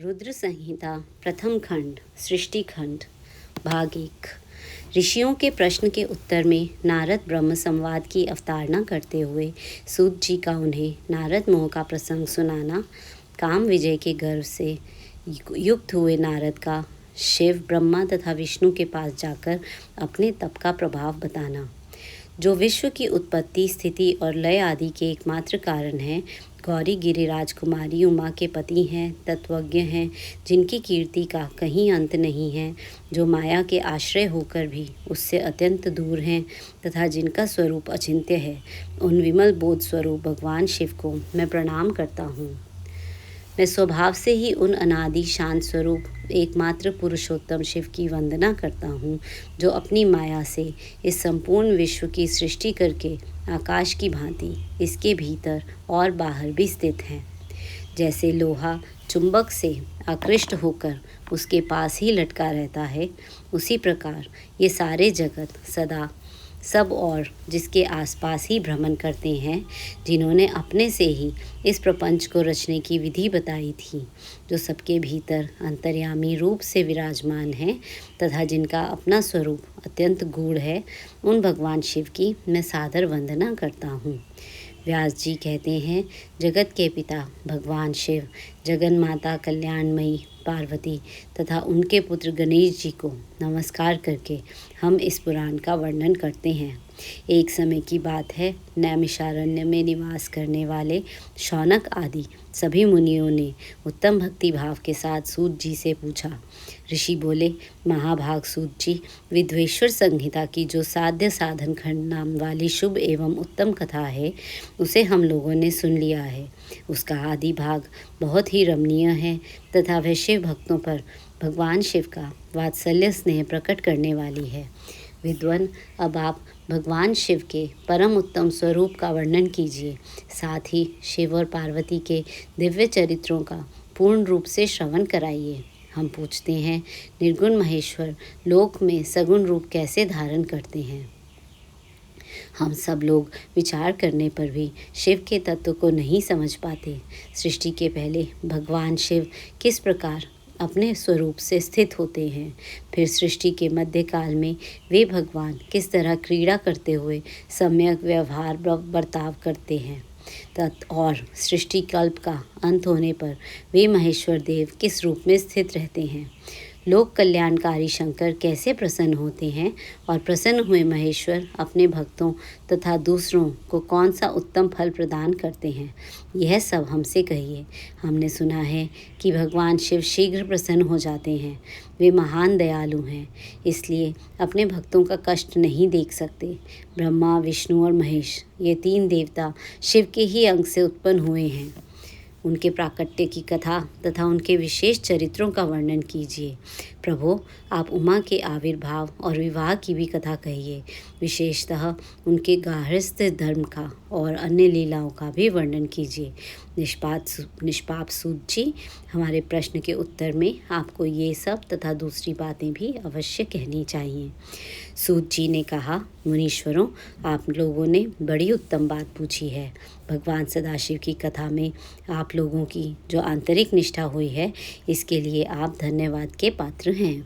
रुद्र संहिता प्रथम खंड सृष्टि खंड भाग 1। ऋषियों के प्रश्न के उत्तर में नारद ब्रह्म संवाद की अवतारणा करते हुए सूत जी का उन्हें नारद मोह का प्रसंग सुनाना, काम विजय के गर्व से युक्त हुए नारद का शिव ब्रह्मा तथा विष्णु के पास जाकर अपने तप का प्रभाव बताना, जो विश्व की उत्पत्ति, स्थिति और लय आदि के एकमात्र कारण हैं, गौरी गिरिराज कुमारी उमा के पति हैं, तत्वज्ञ हैं, जिनकी कीर्ति का कहीं अंत नहीं है, जो माया के आश्रय होकर भी उससे अत्यंत दूर हैं तथा जिनका स्वरूप अचिंत्य है, उन विमल बोध स्वरूप भगवान शिव को मैं प्रणाम करता हूँ। मैं स्वभाव से ही उन अनादि शांत स्वरूप एकमात्र पुरुषोत्तम शिव की वंदना करता हूँ, जो अपनी माया से इस संपूर्ण विश्व की सृष्टि करके आकाश की भांति इसके भीतर और बाहर भी स्थित हैं। जैसे लोहा चुंबक से आकृष्ट होकर उसके पास ही लटका रहता है, उसी प्रकार ये सारे जगत सदा सब और जिसके आसपास ही भ्रमण करते हैं, जिन्होंने अपने से ही इस प्रपंच को रचने की विधि बताई थी, जो सबके भीतर अंतर्यामी रूप से विराजमान है तथा जिनका अपना स्वरूप अत्यंत गूढ़ है, उन भगवान शिव की मैं सादर वंदना करता हूँ। व्यास जी कहते हैं, जगत के पिता भगवान शिव, जगन माता कल्याणमयी पार्वती तथा उनके पुत्र गणेश जी को नमस्कार करके हम इस पुराण का वर्णन करते हैं। एक समय की बात है, नैमिषारण्य में निवास करने वाले शौनक आदि सभी मुनियों ने उत्तम भक्ति भाव के साथ सूत जी से पूछा। ऋषि बोले, महाभाग सूत जी, विद्वेश्वर संहिता की जो साध्य साधन खंड नाम वाली शुभ एवं उत्तम कथा है, उसे हम लोगों ने सुन लिया है। उसका आदि भाग बहुत ही रमणीय है तथा वह शिव भक्तों पर भगवान शिव का वात्सल्य स्नेह प्रकट करने वाली है। विद्वान, अब आप भगवान शिव के परम उत्तम स्वरूप का वर्णन कीजिए, साथ ही शिव और पार्वती के दिव्य चरित्रों का पूर्ण रूप से श्रवण कराइए। हम पूछते हैं, निर्गुण महेश्वर लोक में सगुण रूप कैसे धारण करते हैं? हम सब लोग विचार करने पर भी शिव के तत्व को नहीं समझ पाते। सृष्टि के पहले भगवान शिव किस प्रकार अपने स्वरूप से स्थित होते हैं, फिर सृष्टि के मध्यकाल में वे भगवान किस तरह क्रीड़ा करते हुए सम्यक व्यवहार बर्ताव करते हैं, और सृष्टि कल्प का अंत होने पर वे महेश्वर देव किस रूप में स्थित रहते हैं। लोक कल्याणकारी शंकर कैसे प्रसन्न होते हैं और प्रसन्न हुए महेश्वर अपने भक्तों तथा दूसरों को कौन सा उत्तम फल प्रदान करते हैं, यह सब हमसे कहिए। हमने सुना है कि भगवान शिव शीघ्र प्रसन्न हो जाते हैं। वे महान दयालु हैं, इसलिए अपने भक्तों का कष्ट नहीं देख सकते। ब्रह्मा, विष्णु और महेश, ये तीन देवता शिव के ही अंग से उत्पन्न हुए हैं। उनके प्राकट्य की कथा तथा उनके विशेष चरित्रों का वर्णन कीजिए। प्रभु, आप उमा के आविर्भाव और विवाह की भी कथा कहिए, विशेषतः उनके गार्हस्थ्य धर्म का और अन्य लीलाओं का भी वर्णन कीजिए। निष्पाप सूत जी, हमारे प्रश्न के उत्तर में आपको ये सब तथा दूसरी बातें भी अवश्य कहनी चाहिए। सूत जी ने कहा, मुनीश्वरों, आप लोगों ने बड़ी उत्तम बात पूछी है। भगवान सदाशिव की कथा में आप लोगों की जो आंतरिक निष्ठा हुई है, इसके लिए आप धन्यवाद के पात्र हैं।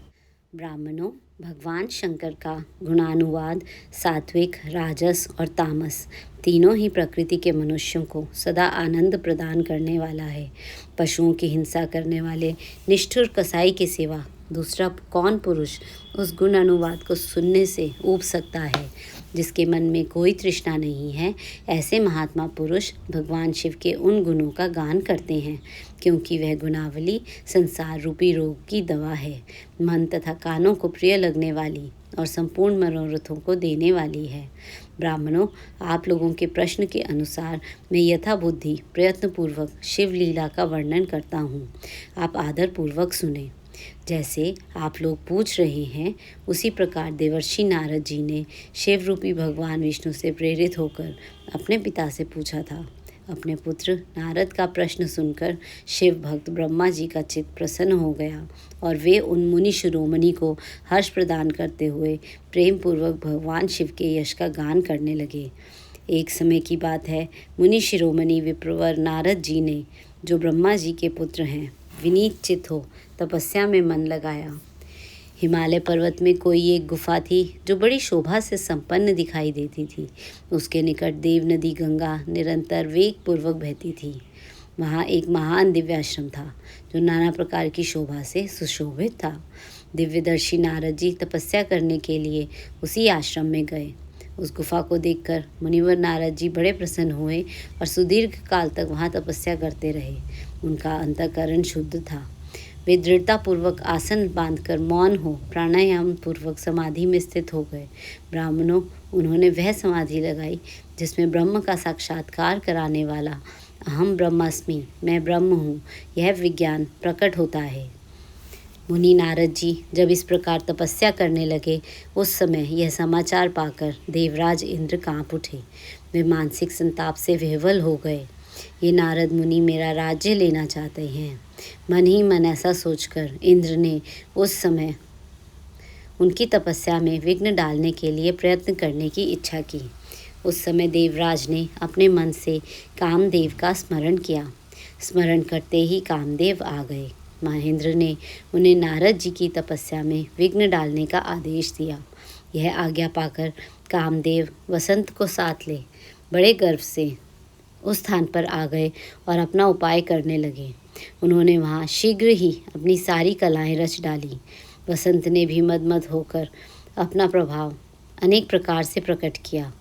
ब्राह्मणों, भगवान शंकर का गुणानुवाद सात्विक, राजस और तामस तीनों ही प्रकृति के मनुष्यों को सदा आनंद प्रदान करने वाला है। पशुओं की हिंसा करने वाले निष्ठुर कसाई के सिवा दूसरा कौन पुरुष उस गुण अनुवाद को सुनने से ऊब सकता है? जिसके मन में कोई तृष्णा नहीं है, ऐसे महात्मा पुरुष भगवान शिव के उन गुणों का गान करते हैं, क्योंकि वह गुणावली संसार रूपी रोग की दवा है, मन तथा कानों को प्रिय लगने वाली और संपूर्ण मनोरथों को देने वाली है। ब्राह्मणों, आप लोगों के प्रश्न के अनुसार मैं यथाबुद्धि प्रयत्नपूर्वक शिव लीला का वर्णन करता हूँ। आप आदरपूर्वक सुने। जैसे आप लोग पूछ रहे हैं, उसी प्रकार देवर्षि नारद जी ने शिव रूपी भगवान विष्णु से प्रेरित होकर अपने पिता से पूछा था। अपने पुत्र नारद का प्रश्न सुनकर शिव भक्त ब्रह्मा जी का चित्त प्रसन्न हो गया और वे उन मुनि शिरोमणि को हर्ष प्रदान करते हुए प्रेम पूर्वक भगवान शिव के यश का गान करने लगे। एक समय की बात है, मुनि शिरोमणि विप्रवर नारद जी ने, जो ब्रह्मा जी के पुत्र हैं, विनीत चित हो तपस्या में मन लगाया। हिमालय पर्वत में कोई एक गुफा थी जो बड़ी शोभा से संपन्न दिखाई देती थी। उसके निकट देव नदी गंगा निरंतर वेग पूर्वक बहती थी। वहाँ एक महान दिव्याश्रम था जो नाना प्रकार की शोभा से सुशोभित था। दिव्यदर्शी नारद जी तपस्या करने के लिए उसी आश्रम में गए। उस गुफा को देखकर मुनिवर नारद जी बड़े प्रसन्न हुए और सुदीर्घ काल तक वहाँ तपस्या करते रहे। उनका अंतःकरण शुद्ध था। वे दृढ़तापूर्वक आसन बांधकर मौन हो प्राणायाम पूर्वक समाधि में स्थित हो गए। ब्राह्मणों, उन्होंने वह समाधि लगाई जिसमें ब्रह्म का साक्षात्कार कराने वाला अहम ब्रह्मास्मि, मैं ब्रह्म हूँ, यह विज्ञान प्रकट होता है। मुनि नारद जी जब इस प्रकार तपस्या करने लगे, उस समय यह समाचार पाकर देवराज इंद्र कांप उठे। वे मानसिक संताप से विह्वल हो गए। ये नारद मुनि मेरा राज्य लेना चाहते हैं। मन ही मन ऐसा सोचकर इंद्र ने उस समय उनकी तपस्या में विघ्न डालने के लिए प्रयत्न करने की इच्छा की। उस समय देवराज ने अपने मन से कामदेव का स्मरण किया। स्मरण करते ही कामदेव आ गए। महेंद्र ने उन्हें नारद जी की तपस्या में विघ्न डालने का आदेश दिया। यह आज्ञा पाकर कामदेव वसंत को साथ ले बड़े गर्व से उस स्थान पर आ गए और अपना उपाय करने लगे। उन्होंने वहाँ शीघ्र ही अपनी सारी कलाएं रच डाली। वसंत ने भी मदमद होकर अपना प्रभाव अनेक प्रकार से प्रकट किया।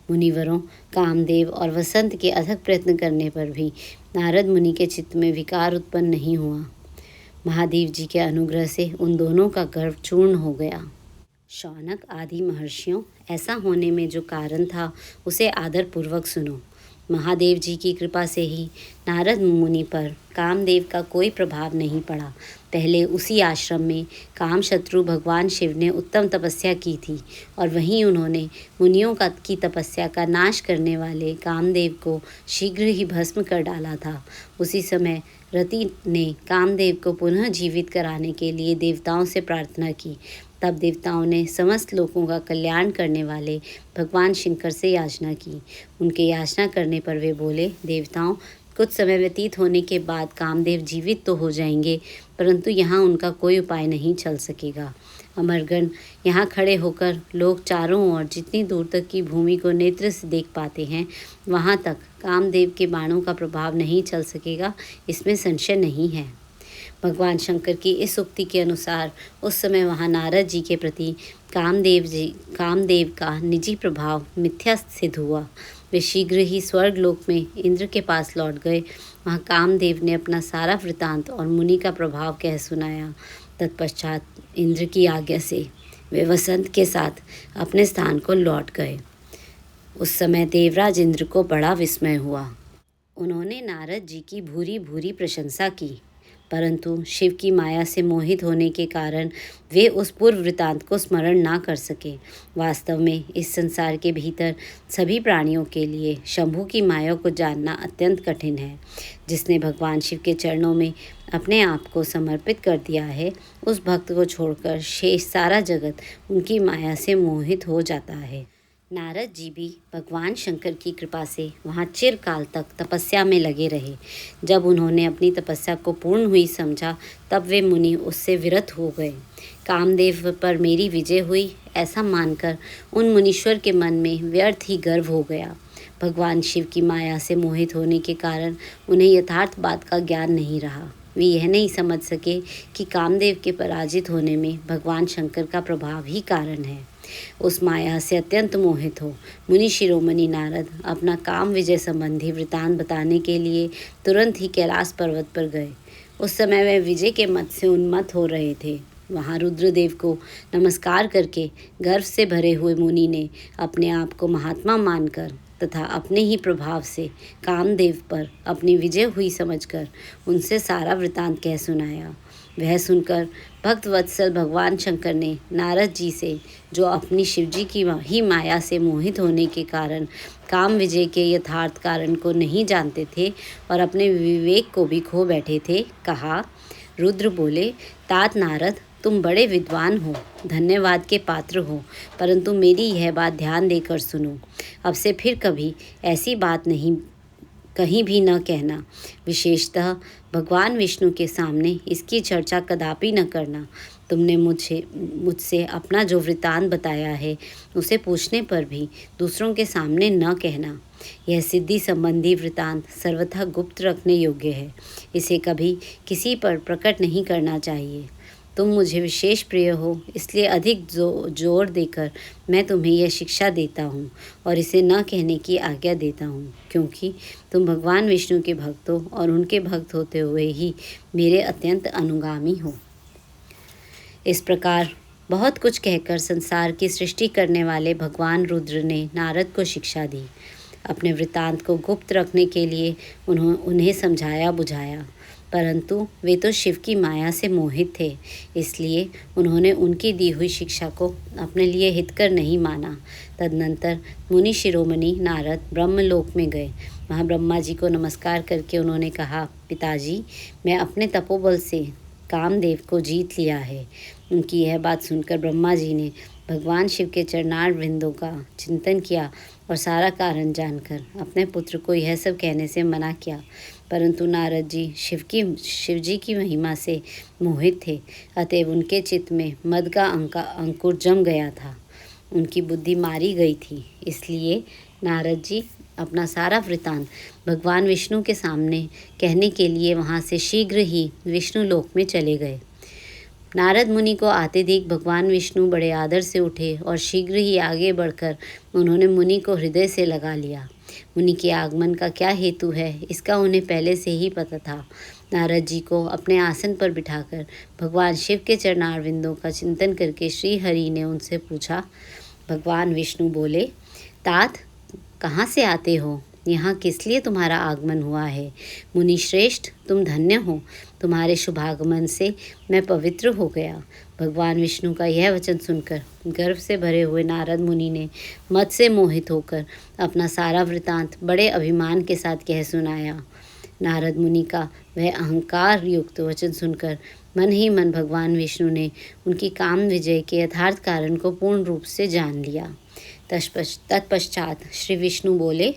मुनिवरों, कामदेव और वसंत के अथक प्रयत्न करने पर भी नारद मुनि के चित्त में विकार उत्पन्न नहीं हुआ। महादेव जी के अनुग्रह से उन दोनों का गर्व चूर्ण हो गया। शौनक आदि महर्षियों, ऐसा होने में जो कारण था उसे आदरपूर्वक सुनो। महादेव जी की कृपा से ही नारद मुनि पर कामदेव का कोई प्रभाव नहीं पड़ा। पहले उसी आश्रम में कामशत्रु भगवान शिव ने उत्तम तपस्या की थी और वहीं उन्होंने मुनियों की तपस्या का नाश करने वाले कामदेव को शीघ्र ही भस्म कर डाला था। उसी समय रति ने कामदेव को पुनः जीवित कराने के लिए देवताओं से प्रार्थना की। तब देवताओं ने समस्त लोगों का कल्याण करने वाले भगवान शंकर से याचना की। उनके याचना करने पर वे बोले, देवताओं, कुछ समय व्यतीत होने के बाद कामदेव जीवित तो हो जाएंगे, परंतु यहाँ उनका कोई उपाय नहीं चल सकेगा। अमरगण, यहाँ खड़े होकर लोग चारों ओर जितनी दूर तक की भूमि को नेत्र से देख पाते हैं, वहाँ तक कामदेव के बाणों का प्रभाव नहीं चल सकेगा, इसमें संशय नहीं है। भगवान शंकर की इस उक्ति के अनुसार उस समय वहाँ नारद जी के प्रति कामदेव का निजी प्रभाव मिथ्या सिद्ध हुआ। वे शीघ्र ही स्वर्ग लोक में इंद्र के पास लौट गए। वहाँ कामदेव ने अपना सारा वृतांत और मुनि का प्रभाव कह सुनाया। तत्पश्चात इंद्र की आज्ञा से वे वसंत के साथ अपने स्थान को लौट गए। उस समय देवराज इंद्र को बड़ा विस्मय हुआ। उन्होंने नारद जी की भूरी भूरी प्रशंसा की, परंतु शिव की माया से मोहित होने के कारण वे उस पूर्व वृतांत को स्मरण ना कर सके। वास्तव में इस संसार के भीतर सभी प्राणियों के लिए शंभु की माया को जानना अत्यंत कठिन है। जिसने भगवान शिव के चरणों में अपने आप को समर्पित कर दिया है, उस भक्त को छोड़कर शेष सारा जगत उनकी माया से मोहित हो जाता है। नारद जी भी भगवान शंकर की कृपा से वहाँ चिरकाल तक तपस्या में लगे रहे। जब उन्होंने अपनी तपस्या को पूर्ण हुई समझा, तब वे मुनि उससे विरत हो गए। कामदेव पर मेरी विजय हुई ऐसा मानकर उन मुनीश्वर के मन में व्यर्थ ही गर्व हो गया। भगवान शिव की माया से मोहित होने के कारण उन्हें यथार्थ बात का ज्ञान नहीं रहा। वे यह नहीं समझ सके कि कामदेव के पराजित होने में भगवान शंकर का प्रभाव ही कारण है। उस माया से अत्यंत मोहित हो मुनि शिरोमणि नारद अपना काम विजय संबंधी वृतांत बताने के लिए तुरंत ही कैलाश पर्वत पर गए। उस समय वे विजय के मत से उन्मत्त हो रहे थे। वहाँ रुद्रदेव को नमस्कार करके गर्व से भरे हुए मुनि ने अपने आप को महात्मा मानकर तथा अपने ही प्रभाव से कामदेव पर अपनी विजय हुई समझकर उनसे सारा वृतांत कह सुनाया। वह सुनकर भक्त वत्सल भगवान शंकर ने नारद जी से, जो अपनी शिवजी की ही माया से मोहित होने के कारण काम विजय के यथार्थ कारण को नहीं जानते थे और अपने विवेक को भी खो बैठे थे, कहा। रुद्र बोले, तात नारद, तुम बड़े विद्वान हो, धन्यवाद के पात्र हो, परंतु मेरी यह बात ध्यान देकर सुनो। अब से फिर कभी ऐसी बात नहीं कहीं भी न कहना, विशेषतः भगवान विष्णु के सामने इसकी चर्चा कदापि न करना। तुमने मुझसे अपना जो वृतांत बताया है उसे पूछने पर भी दूसरों के सामने न कहना। यह सिद्धि संबंधी वृतांत सर्वथा गुप्त रखने योग्य है। इसे कभी किसी पर प्रकट नहीं करना चाहिए। तुम मुझे विशेष प्रिय हो, इसलिए अधिक जोर देकर मैं तुम्हें यह शिक्षा देता हूँ और इसे न कहने की आज्ञा देता हूँ, क्योंकि तुम भगवान विष्णु के भक्त हो और उनके भक्त होते हुए ही मेरे अत्यंत अनुगामी हो। इस प्रकार बहुत कुछ कहकर संसार की सृष्टि करने वाले भगवान रुद्र ने नारद को शिक्षा दी। अपने वृतांत को गुप्त रखने के लिए उन्हें समझाया बुझाया, परंतु वे तो शिव की माया से मोहित थे, इसलिए उन्होंने उनकी दी हुई शिक्षा को अपने लिए हितकर नहीं माना। तदनंतर मुनि शिरोमणि नारद ब्रह्मलोक में गए। वहाँ ब्रह्मा जी को नमस्कार करके उन्होंने कहा, पिताजी, मैं अपने तपोबल से कामदेव को जीत लिया है। उनकी यह बात सुनकर ब्रह्मा जी ने भगवान शिव के चरणार वृंदों का चिंतन किया और सारा कारण जानकर अपने पुत्र को यह सब कहने से मना किया, परंतु नारद जी शिव जी की महिमा से मोहित थे, अतएव उनके चित्त में मद का अंकुर जम गया था, उनकी बुद्धि मारी गई थी। इसलिए नारद जी अपना सारा वृतांत भगवान विष्णु के सामने कहने के लिए वहाँ से शीघ्र ही विष्णु लोक में चले गए। नारद मुनि को आते देख भगवान विष्णु बड़े आदर से उठे और शीघ्र ही आगे बढ़कर उन्होंने मुनि को हृदय से लगा लिया। मुनि के आगमन का क्या हेतु है, इसका उन्हें पहले से ही पता था। नारद जी को अपने आसन पर बिठाकर भगवान शिव के चरणारविंदों का चिंतन करके श्री हरि ने उनसे पूछा। भगवान विष्णु बोले, तात, कहाँ से आते हो? यहाँ किस लिए तुम्हारा आगमन हुआ है? मुनि श्रेष्ठ, तुम धन्य हो, तुम्हारे शुभागमन से मैं पवित्र हो गया। भगवान विष्णु का यह वचन सुनकर गर्व से भरे हुए नारद मुनि ने मद से मोहित होकर अपना सारा वृतांत बड़े अभिमान के साथ कह सुनाया। नारद मुनि का वह अहंकार युक्त वचन सुनकर मन ही मन भगवान विष्णु ने उनकी काम विजय के यथार्थ कारण को पूर्ण रूप से जान लिया। तत्पश्चात श्री विष्णु बोले,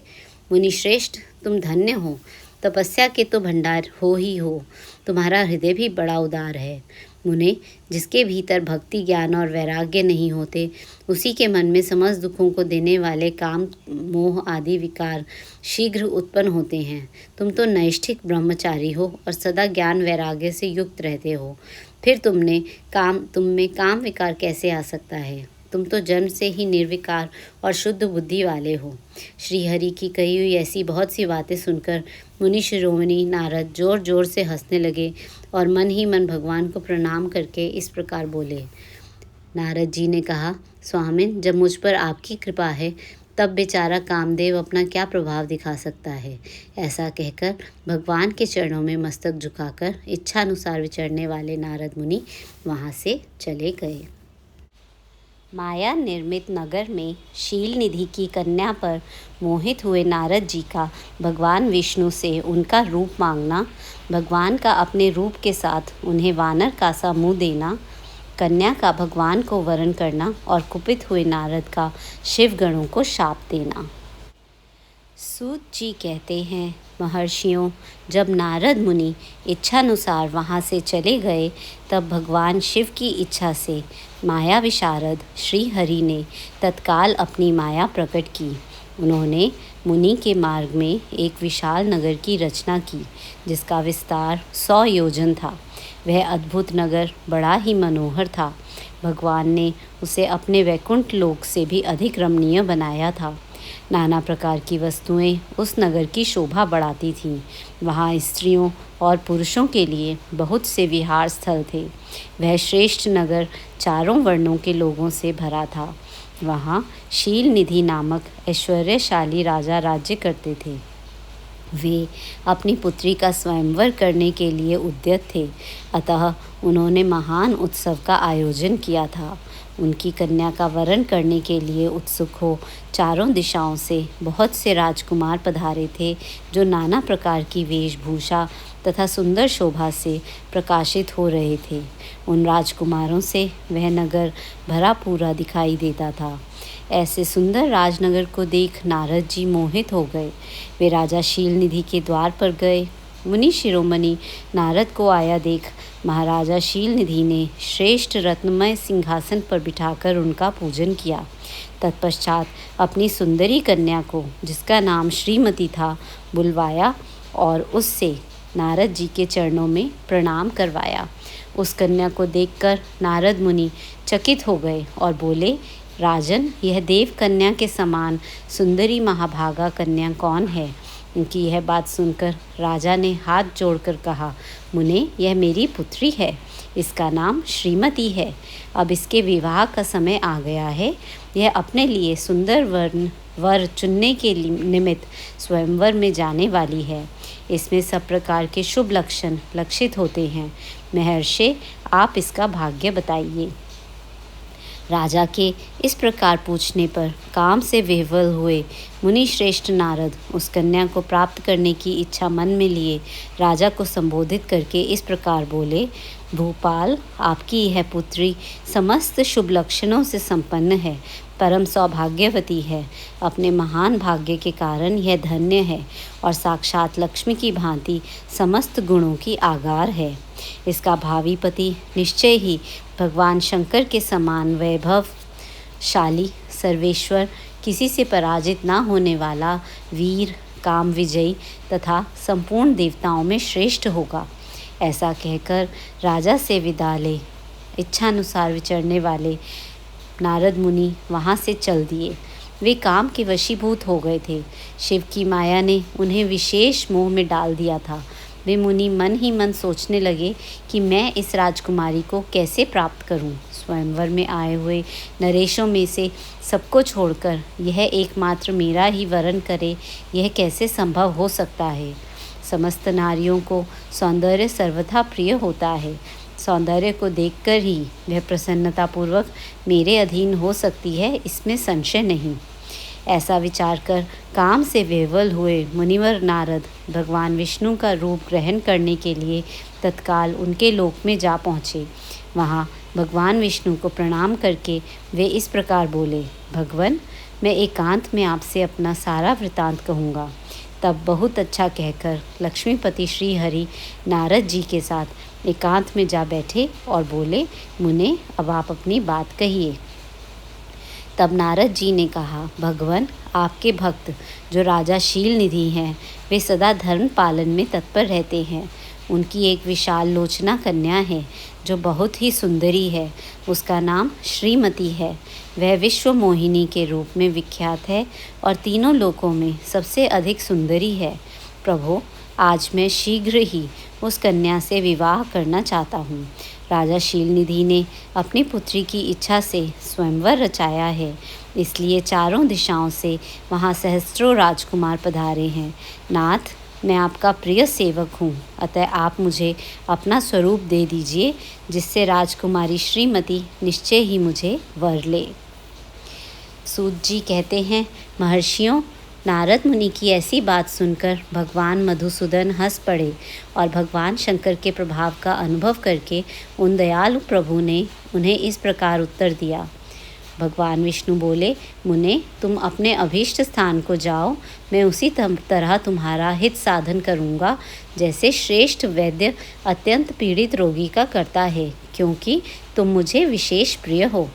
मुनि श्रेष्ठ, तुम धन्य हो, तपस्या के तो भंडार हो ही हो, तुम्हारा हृदय भी बड़ा उदार है। मुने, जिसके भीतर भक्ति, ज्ञान और वैराग्य नहीं होते, उसी के मन में समस्त दुखों को देने वाले काम, मोह आदि विकार शीघ्र उत्पन्न होते हैं। तुम तो नैष्ठिक ब्रह्मचारी हो और सदा ज्ञान वैराग्य से युक्त रहते हो, फिर तुम में काम विकार कैसे आ सकता है? तुम तो जन्म से ही निर्विकार और शुद्ध बुद्धि वाले हो। श्री हरि की कही हुई ऐसी बहुत सी बातें सुनकर मुनि शिरोमणि नारद जोर जोर से हंसने लगे और मन ही मन भगवान को प्रणाम करके इस प्रकार बोले। नारद जी ने कहा, स्वामिन, जब मुझ पर आपकी कृपा है तब बेचारा कामदेव अपना क्या प्रभाव दिखा सकता है। ऐसा कहकर भगवान के चरणों में मस्तक झुकाकर इच्छानुसार विचरने वाले नारद मुनि वहाँ से चले गए। माया निर्मित नगर में शील निधि की कन्या पर मोहित हुए नारद जी का भगवान विष्णु से उनका रूप मांगना, भगवान का अपने रूप के साथ उन्हें वानर का सा मुँह देना, कन्या का भगवान को वरण करना और कुपित हुए नारद का शिवगणों को शाप देना। सूत जी कहते हैं, महर्षियों, जब नारद मुनि इच्छानुसार वहाँ से चले गए तब भगवान शिव की इच्छा से माया विशारद श्री हरि ने तत्काल अपनी माया प्रकट की। उन्होंने मुनि के मार्ग में एक विशाल नगर की रचना की जिसका विस्तार 100 योजन था। वह अद्भुत नगर बड़ा ही मनोहर था। भगवान ने उसे अपने वैकुंठ लोक से भी अधिक रमणीय बनाया था। नाना प्रकार की वस्तुएं उस नगर की शोभा बढ़ाती थीं। वहाँ स्त्रियों और पुरुषों के लिए बहुत से विहार स्थल थे। वह श्रेष्ठ नगर चारों वर्णों के लोगों से भरा था। वहाँ शील निधि नामक ऐश्वर्यशाली राजा राज्य करते थे। वे अपनी पुत्री का स्वयंवर करने के लिए उद्यत थे, अतः उन्होंने महान उत्सव का आयोजन किया था। उनकी कन्या का वरण करने के लिए उत्सुक हो चारों दिशाओं से बहुत से राजकुमार पधारे थे, जो नाना प्रकार की वेशभूषा तथा सुंदर शोभा से प्रकाशित हो रहे थे। उन राजकुमारों से वह नगर भरा पूरा दिखाई देता था। ऐसे सुंदर राजनगर को देख नारद जी मोहित हो गए। वे राजा शीलनिधि के द्वार पर गए। मुनि शिरोमणि नारद को आया देख महाराजा शीलनिधि ने श्रेष्ठ रत्नमय सिंहासन पर बिठाकर उनका पूजन किया। तत्पश्चात अपनी सुंदरी कन्या को, जिसका नाम श्रीमती था, बुलवाया और उससे नारद जी के चरणों में प्रणाम करवाया। उस कन्या को देखकर नारद मुनि चकित हो गए और बोले, राजन, यह देव कन्या के समान सुंदरी महाभागा कन्या कौन है? उनकी यह बात सुनकर राजा ने हाथ जोड़कर कहा, मुने, यह मेरी पुत्री है। इसका नाम श्रीमती है। अब इसके विवाह का समय आ गया है। यह अपने लिए सुंदर वर चुनने के निमित्त स्वयंवर में जाने वाली है। इसमें सब प्रकार के शुभ लक्षण लक्षित होते हैं। महर्षि, आप इसका भाग्य बताइए। राजा के इस प्रकार पूछने पर काम से विह्वल हुए मुनि श्रेष्ठ नारद उस कन्या को प्राप्त करने की इच्छा मन में लिए राजा को संबोधित करके इस प्रकार बोले, भूपाल, आपकी यह पुत्री समस्त शुभ लक्षणों से संपन्न है, परम सौभाग्यवती है। अपने महान भाग्य के कारण यह धन्य है और साक्षात लक्ष्मी की भांति समस्त गुणों की आगार है। इसका भावी पति निश्चय ही भगवान शंकर के समान वैभवशाली, सर्वेश्वर, किसी से पराजित न होने वाला, वीर, काम विजयी तथा संपूर्ण देवताओं में श्रेष्ठ होगा। ऐसा कहकर राजा से विदा ले इच्छानुसार विचरने वाले नारद मुनि वहाँ से चल दिए। वे काम के वशीभूत हो गए थे। शिव की माया ने उन्हें विशेष मोह में डाल दिया था। वे मुनि मन ही मन सोचने लगे कि मैं इस राजकुमारी को कैसे प्राप्त करूं। स्वयंवर में आए हुए नरेशों में से सबको छोड़कर यह एकमात्र मेरा ही वरण करे, यह कैसे संभव हो सकता है? समस्त नारियों को सौंदर्य सर्वथा प्रिय होता है। सौंदर्य को देखकर ही वह प्रसन्नतापूर्वक मेरे अधीन हो सकती है, इसमें संशय नहीं। ऐसा विचार कर काम से विह्वल हुए मुनिवर नारद भगवान विष्णु का रूप ग्रहण करने के लिए तत्काल उनके लोक में जा पहुँचे। वहाँ भगवान विष्णु को प्रणाम करके वे इस प्रकार बोले, भगवान, मैं एकांत में आपसे अपना सारा वृतांत कहूँगा। तब बहुत अच्छा कहकर लक्ष्मीपति श्री हरि नारद जी के साथ एकांत में जा बैठे और बोले, मुने, अब आप अपनी बात कहिए। तब नारद जी ने कहा, भगवान, आपके भक्त जो राजा शीलनिधि हैं, वे सदा धर्म पालन में तत्पर रहते हैं। उनकी एक विशाल लोचना कन्या है जो बहुत ही सुंदरी है। उसका नाम श्रीमती है। वह विश्व मोहिनी के रूप में विख्यात है और तीनों लोकों में सबसे अधिक सुंदरी है। प्रभु, आज मैं शीघ्र ही उस कन्या से विवाह करना चाहता हूँ। राजा शीलनिधि ने अपनी पुत्री की इच्छा से स्वयंवर रचाया है, इसलिए चारों दिशाओं से वहाँ सहस्त्रों राजकुमार पधारे हैं। नाथ, मैं आपका प्रिय सेवक हूँ, अतः आप मुझे अपना स्वरूप दे दीजिए, जिससे राजकुमारी श्रीमती निश्चय ही मुझे वर ले। सूत जी कहते हैं, महर्षियों, नारद मुनि की ऐसी बात सुनकर भगवान मधुसूदन हंस पड़े और भगवान शंकर के प्रभाव का अनुभव करके उन दयालु प्रभु ने उन्हें इस प्रकार उत्तर दिया। भगवान विष्णु बोले, मुने, तुम अपने अभीष्ट स्थान को जाओ। मैं उसी तरह तुम्हारा हित साधन करूँगा, जैसे श्रेष्ठ वैद्य अत्यंत पीड़ित रोगी का करता है, क्योंकि तुम मुझे विशेष प्रिय हो।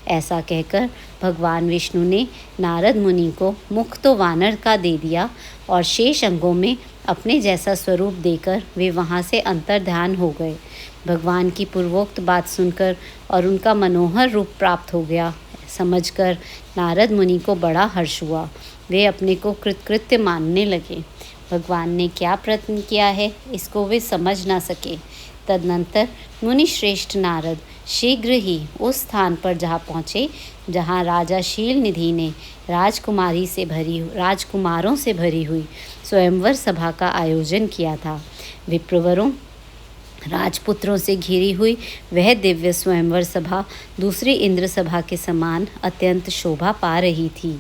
ऐसा कहकर भगवान विष्णु ने नारद मुनि को मुख तो वानर का दे दिया और शेष अंगों में अपने जैसा स्वरूप देकर वे वहाँ से अंतर्ध्यान हो गए। भगवान की पूर्वोक्त बात सुनकर और उनका मनोहर रूप प्राप्त हो गया समझकर नारद मुनि को बड़ा हर्ष हुआ। वे अपने को कृतकृत्य मानने लगे। भगवान ने क्या प्रयत्न किया है, इसको वे समझ ना सके। तदनंतर मुनि श्रेष्ठ नारद शीघ्र ही उस स्थान पर जा पहुँचे जहाँ राजा शीलनिधि ने राजकुमारों से भरी हुई स्वयंवर सभा का आयोजन किया था। विप्रवरों, राजपुत्रों से घिरी हुई वह दिव्य स्वयंवर सभा दूसरी इंद्र सभा के समान अत्यंत शोभा पा रही थी।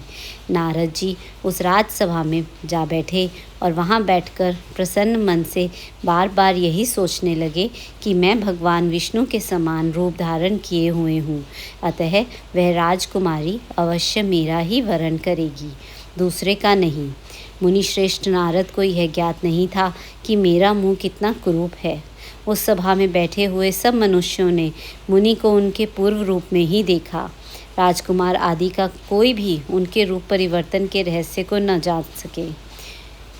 नारद जी उस राजसभा में जा बैठे और वहां बैठकर प्रसन्न मन से बार बार यही सोचने लगे कि मैं भगवान विष्णु के समान रूप धारण किए हुए हूँ, अतः वह राजकुमारी अवश्य मेरा ही वरण करेगी, दूसरे का नहीं। मुनि श्रेष्ठ नारद को यह ज्ञात नहीं था कि मेरा मुँह कितना कुरूप है। उस सभा में बैठे हुए सब मनुष्यों ने मुनि को उनके पूर्व रूप में ही देखा। राजकुमार आदि का कोई भी उनके रूप परिवर्तन के रहस्य को न जान सके।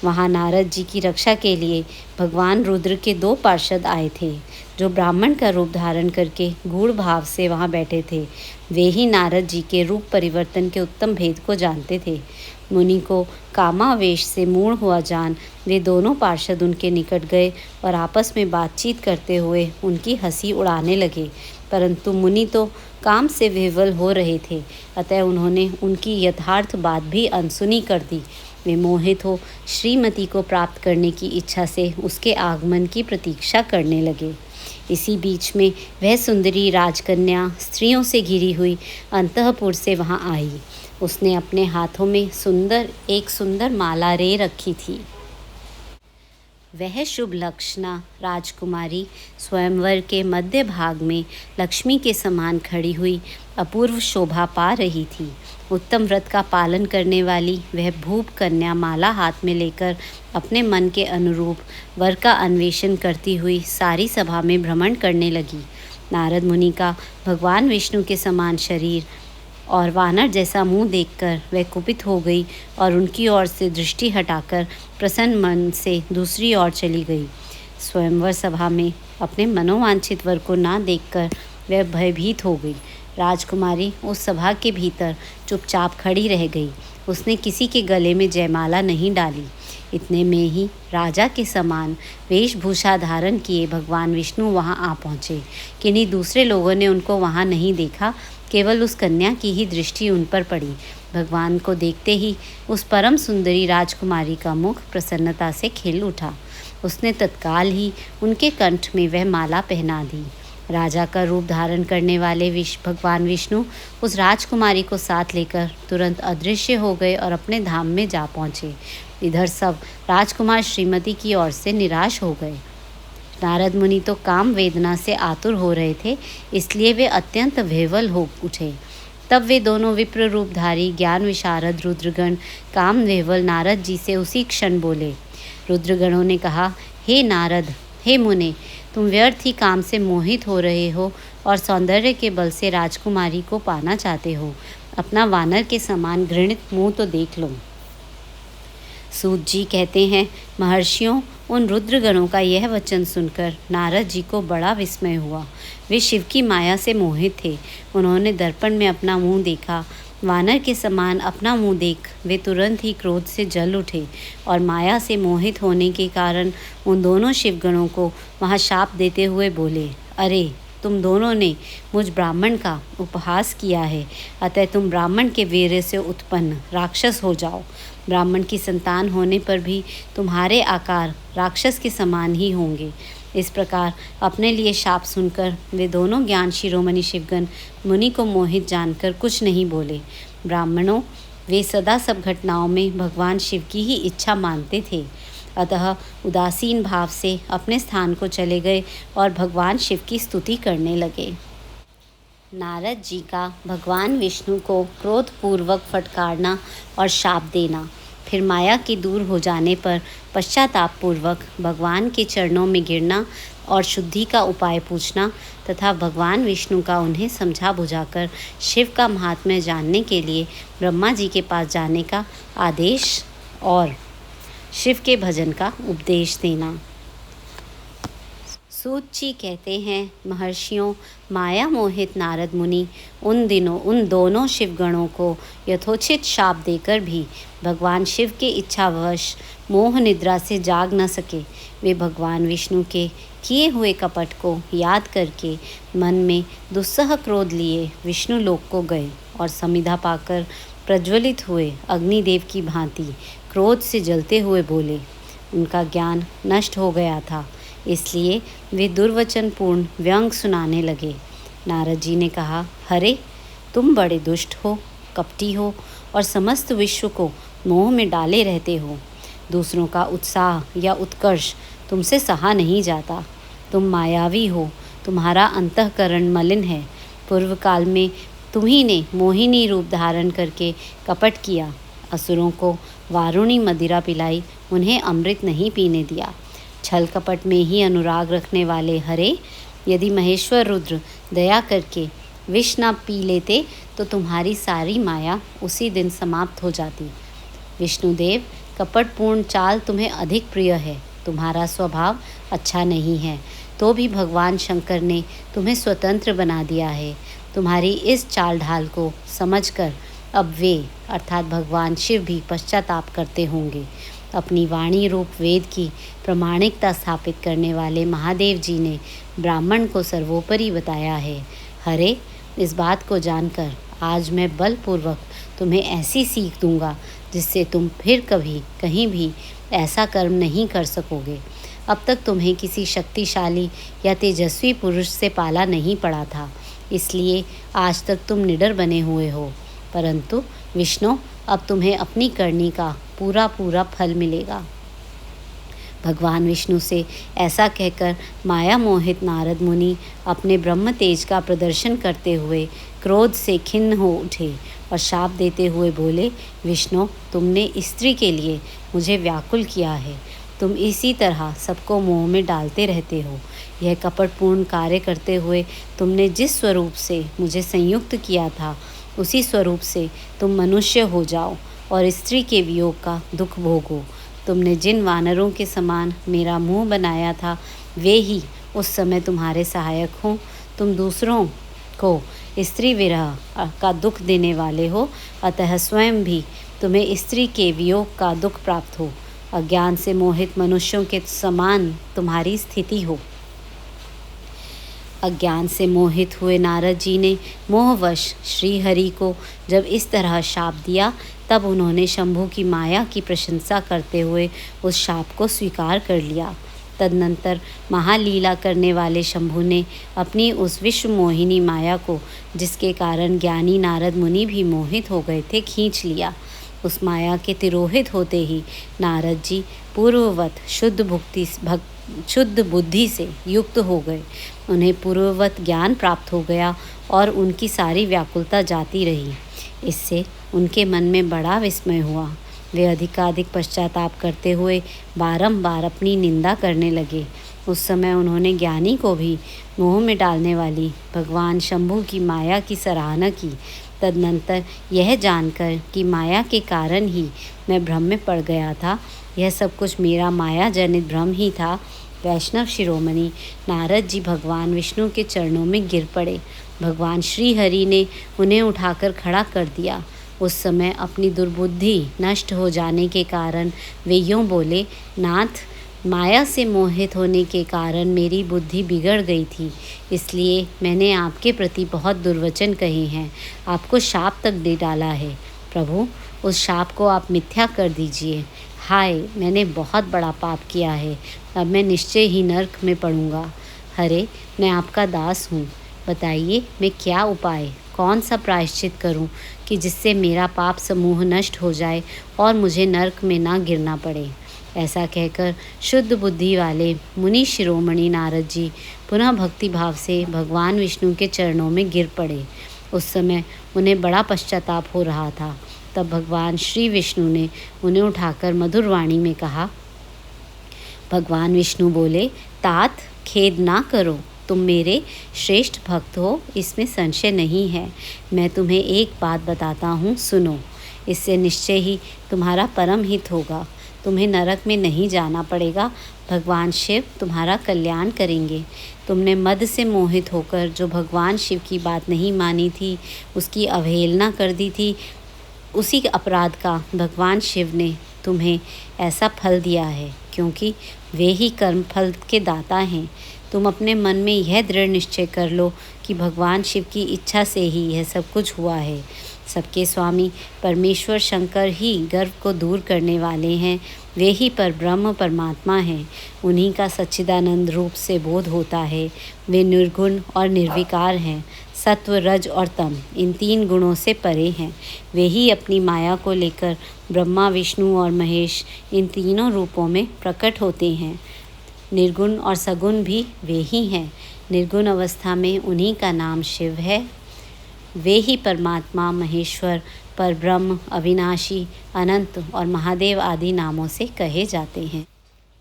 वहाँ नारद जी की रक्षा के लिए भगवान रुद्र के 2 पार्षद आए थे, जो ब्राह्मण का रूप धारण करके गूढ़ भाव से वहाँ बैठे थे। वे ही नारद जी के रूप परिवर्तन के उत्तम भेद को जानते थे। मुनि को कामावेश से मूढ़ हुआ जान वे दोनों पार्षद उनके निकट गए और आपस में बातचीत करते हुए उनकी हंसी उड़ाने लगे, परंतु मुनि तो काम से विह्वल हो रहे थे, अतः उन्होंने उनकी यथार्थ बात भी अनसुनी कर दी। वे मोहित हो श्रीमती को प्राप्त करने की इच्छा से उसके आगमन की प्रतीक्षा करने लगे। इसी बीच में वह सुंदरी राजकन्या स्त्रियों से घिरी हुई अंतःपुर से वहां आई। उसने अपने हाथों में एक सुंदर माला रे रखी थी। वह शुभ लक्षणा राजकुमारी स्वयंवर के मध्य भाग में लक्ष्मी के समान खड़ी हुई अपूर्व शोभा पा रही थी। उत्तम व्रत का पालन करने वाली वह भूप कन्या माला हाथ में लेकर अपने मन के अनुरूप वर का अन्वेषण करती हुई सारी सभा में भ्रमण करने लगी। नारद मुनि का भगवान विष्णु के समान शरीर और वानर जैसा मुंह देखकर वह कुपित हो गई और उनकी ओर से दृष्टि हटाकर प्रसन्न मन से दूसरी ओर चली गई। स्वयंवर सभा में अपने मनोवांछित वर को ना देखकर वह भयभीत हो गई। राजकुमारी उस सभा के भीतर चुपचाप खड़ी रह गई। उसने किसी के गले में जयमाला नहीं डाली। इतने में ही राजा के समान वेशभूषा धारण किए भगवान विष्णु वहां आ पहुँचे। किन्हीं दूसरे लोगों ने उनको वहां नहीं देखा, केवल उस कन्या की ही दृष्टि उन पर पड़ी। भगवान को देखते ही उस परम सुंदरी राजकुमारी का मुख प्रसन्नता से खिल उठा। उसने तत्काल ही उनके कंठ में वह माला पहना दी। राजा का रूप धारण करने वाले भगवान विष्णु उस राजकुमारी को साथ लेकर तुरंत अदृश्य हो गए और अपने धाम में जा पहुँचे। इधर सब राजकुमार श्रीमती की ओर से निराश हो गए। नारद मुनि तो काम वेदना से आतुर हो रहे थे, इसलिए वे अत्यंत विह्वल हो उठे। तब वे दोनों विप्र रूपधारी ज्ञान विशारद रुद्रगण काम विह्वल नारद जी से उसी क्षण बोले। रुद्रगणों ने कहा, हे नारद, हे मुने, तुम व्यर्थ ही काम से मोहित हो रहे हो और सौंदर्य के बल से राजकुमारी को पाना चाहते हो। अपना वानर के समान घृणित मुंह तो देख लो। सूत जी कहते हैं, महर्षियों, उन रुद्रगणों का यह वचन सुनकर नारद जी को बड़ा विस्मय हुआ। वे शिव की माया से मोहित थे। उन्होंने दर्पण में अपना मुंह देखा। वानर के समान अपना मुंह देख वे तुरंत ही क्रोध से जल उठे और माया से मोहित होने के कारण उन दोनों शिवगणों को वहां शाप देते हुए बोले, अरे, तुम दोनों ने मुझ ब्राह्मण का उपहास किया है, अतः तुम ब्राह्मण के वीर्य से उत्पन्न राक्षस हो जाओ। ब्राह्मण की संतान होने पर भी तुम्हारे आकार राक्षस के समान ही होंगे। इस प्रकार अपने लिए शाप सुनकर वे दोनों ज्ञान शिरोमणि शिवगण मुनि को मोहित जानकर कुछ नहीं बोले। ब्राह्मणों, वे सदा सब घटनाओं में भगवान शिव की ही इच्छा मानते थे, अतः उदासीन भाव से अपने स्थान को चले गए और भगवान शिव की स्तुति करने लगे। नारद जी का भगवान विष्णु को क्रोधपूर्वक फटकारना और शाप देना, फिर माया के दूर हो जाने पर पश्चातापपूर्वक भगवान के चरणों में गिरना और शुद्धि का उपाय पूछना तथा भगवान विष्णु का उन्हें समझा बुझाकर शिव का महात्म्य जानने के लिए ब्रह्मा जी के पास जाने का आदेश और शिव के भजन का उपदेश देना। सूत जी कहते हैं, महर्षियों, माया मोहित नारद मुनि उन दोनों शिवगणों को यथोचित शाप देकर भी भगवान शिव के इच्छावश मोह निद्रा से जाग न सके। वे भगवान विष्णु के किए हुए कपट को याद करके मन में दुस्सह क्रोध लिए विष्णु लोक को गए और समिधा पाकर प्रज्वलित हुए अग्निदेव की भांति क्रोध से जलते हुए बोले। उनका ज्ञान नष्ट हो गया था, इसलिए वे दुर्वचनपूर्ण व्यंग सुनाने लगे। नारद जी ने कहा, हरे, तुम बड़े दुष्ट हो, कपटी हो और समस्त विश्व को मोह में डाले रहते हो। दूसरों का उत्साह या उत्कर्ष तुमसे सहा नहीं जाता। तुम मायावी हो, तुम्हारा अंतःकरण मलिन है। पूर्व काल में तुम्ही ने मोहिनी रूप धारण करके कपट किया, असुरों को वारुणी मदिरा पिलाई, उन्हें अमृत नहीं पीने दिया। छल कपट में ही अनुराग रखने वाले हरे, यदि महेश्वर रुद्र दया करके विष न पी लेते तो तुम्हारी सारी माया उसी दिन समाप्त हो जाती। विष्णुदेव, कपटपूर्ण चाल तुम्हें अधिक प्रिय है। तुम्हारा स्वभाव अच्छा नहीं है, तो भी भगवान शंकर ने तुम्हें स्वतंत्र बना दिया है। तुम्हारी इस चाल ढाल को समझकर अब वे अर्थात भगवान शिव भी पश्चाताप करते होंगे। अपनी वाणी रूप वेद की प्रामाणिकता स्थापित करने वाले महादेव जी ने ब्राह्मण को सर्वोपरि बताया है। हरे, इस बात को जानकर आज मैं बलपूर्वक तुम्हें ऐसी सीख दूंगा जिससे तुम फिर कभी कहीं भी ऐसा कर्म नहीं कर सकोगे। अब तक तुम्हें किसी शक्तिशाली या तेजस्वी पुरुष से पाला नहीं पड़ा था, इसलिए आज तक तुम निडर बने हुए हो। परंतु विष्णु, अब तुम्हें अपनी करनी का पूरा फल मिलेगा। भगवान विष्णु से ऐसा कहकर माया मोहित नारद मुनि अपने ब्रह्म तेज का प्रदर्शन करते हुए क्रोध से खिन्न हो उठे और शाप देते हुए बोले, विष्णु, तुमने स्त्री के लिए मुझे व्याकुल किया है। तुम इसी तरह सबको मोह में डालते रहते हो। यह कपटपूर्ण कार्य करते हुए तुमने जिस स्वरूप से मुझे संयुक्त किया था, उसी स्वरूप से तुम मनुष्य हो जाओ और स्त्री के वियोग का दुख भोगो। तुमने जिन वानरों के समान मेरा मुंह बनाया था, वे ही उस समय तुम्हारे सहायक हों। तुम दूसरों को स्त्री विरह का दुख देने वाले हो, अतः स्वयं भी तुम्हें स्त्री के वियोग का दुख प्राप्त हो। अज्ञान से मोहित मनुष्यों के समान तुम्हारी स्थिति हो। अज्ञान से मोहित हुए नारद जी ने मोहवश श्री हरि को जब इस तरह शाप दिया, तब उन्होंने शंभु की माया की प्रशंसा करते हुए उस शाप को स्वीकार कर लिया। तदनंतर महालीला करने वाले शंभु ने अपनी उस विश्व मोहिनी माया को, जिसके कारण ज्ञानी नारद मुनि भी मोहित हो गए थे, खींच लिया। उस माया के तिरोहित होते ही नारद जी पूर्ववत शुद्ध बुद्धि से युक्त हो गए। उन्हें पूर्ववत ज्ञान प्राप्त हो गया और उनकी सारी व्याकुलता जाती रही। इससे उनके मन में बड़ा विस्मय हुआ। वे अधिकाधिक पश्चाताप करते हुए बारंबार अपनी निंदा करने लगे। उस समय उन्होंने ज्ञानी को भी मोह में डालने वाली भगवान शंभु की माया की सराहना की। तदनंतर यह जानकर कि माया के कारण ही मैं भ्रम में पड़ गया था, यह सब कुछ मेरा माया जनित भ्रम ही था, वैष्णव शिरोमणि नारद जी भगवान विष्णु के चरणों में गिर पड़े। भगवान श्री हरि ने उन्हें उठाकर खड़ा कर दिया। उस समय अपनी दुर्बुद्धि नष्ट हो जाने के कारण वे यूँ बोले, नाथ, माया से मोहित होने के कारण मेरी बुद्धि बिगड़ गई थी, इसलिए मैंने आपके प्रति बहुत दुर्वचन कहे हैं, आपको शाप तक दे डाला है। प्रभु, उस शाप को आप मिथ्या कर दीजिए। हाय, मैंने बहुत बड़ा पाप किया है, अब मैं निश्चय ही नरक में पड़ूंगा। हरे, मैं आपका दास हूँ, बताइए मैं क्या उपाय, कौन सा प्रायश्चित करूँ कि जिससे मेरा पाप समूह नष्ट हो जाए और मुझे नरक में ना गिरना पड़े। ऐसा कहकर शुद्ध बुद्धि वाले मुनि शिरोमणि नारद जी पुनः भक्ति भाव से भगवान विष्णु के चरणों में गिर पड़े। उस समय उन्हें बड़ा पश्चाताप हो रहा था। तब भगवान श्री विष्णु ने उन्हें उठाकर मधुर वाणी में कहा। भगवान विष्णु बोले, तात, खेद ना करो, तुम मेरे श्रेष्ठ भक्त हो, इसमें संशय नहीं है। मैं तुम्हें एक बात बताता हूँ, सुनो। इससे निश्चय ही तुम्हारा परम हित होगा। तुम्हें नरक में नहीं जाना पड़ेगा। भगवान शिव तुम्हारा कल्याण करेंगे। तुमने मद से मोहित होकर जो भगवान शिव की बात नहीं मानी थी, उसकी अवहेलना कर दी थी, उसी अपराध का भगवान शिव ने तुम्हें ऐसा फल दिया है, क्योंकि वे ही कर्म फल के दाता हैं। तुम अपने मन में यह दृढ़ निश्चय कर लो कि भगवान शिव की इच्छा से ही यह सब कुछ हुआ है। सबके स्वामी परमेश्वर शंकर ही गर्व को दूर करने वाले हैं। वे ही पर ब्रह्म परमात्मा हैं। उन्हीं का सच्चिदानंद रूप से बोध होता है। वे निर्गुण और निर्विकार हैं। सत्व, रज और तम इन 3 गुणों से परे हैं। वे ही अपनी माया को लेकर ब्रह्मा, विष्णु और महेश इन तीनों रूपों में प्रकट होते हैं। निर्गुण और सगुण भी वे ही हैं। निर्गुण अवस्था में उन्हीं का नाम शिव है। वे ही परमात्मा, महेश्वर, परब्रह्म, अविनाशी, अनंत और महादेव आदि नामों से कहे जाते हैं।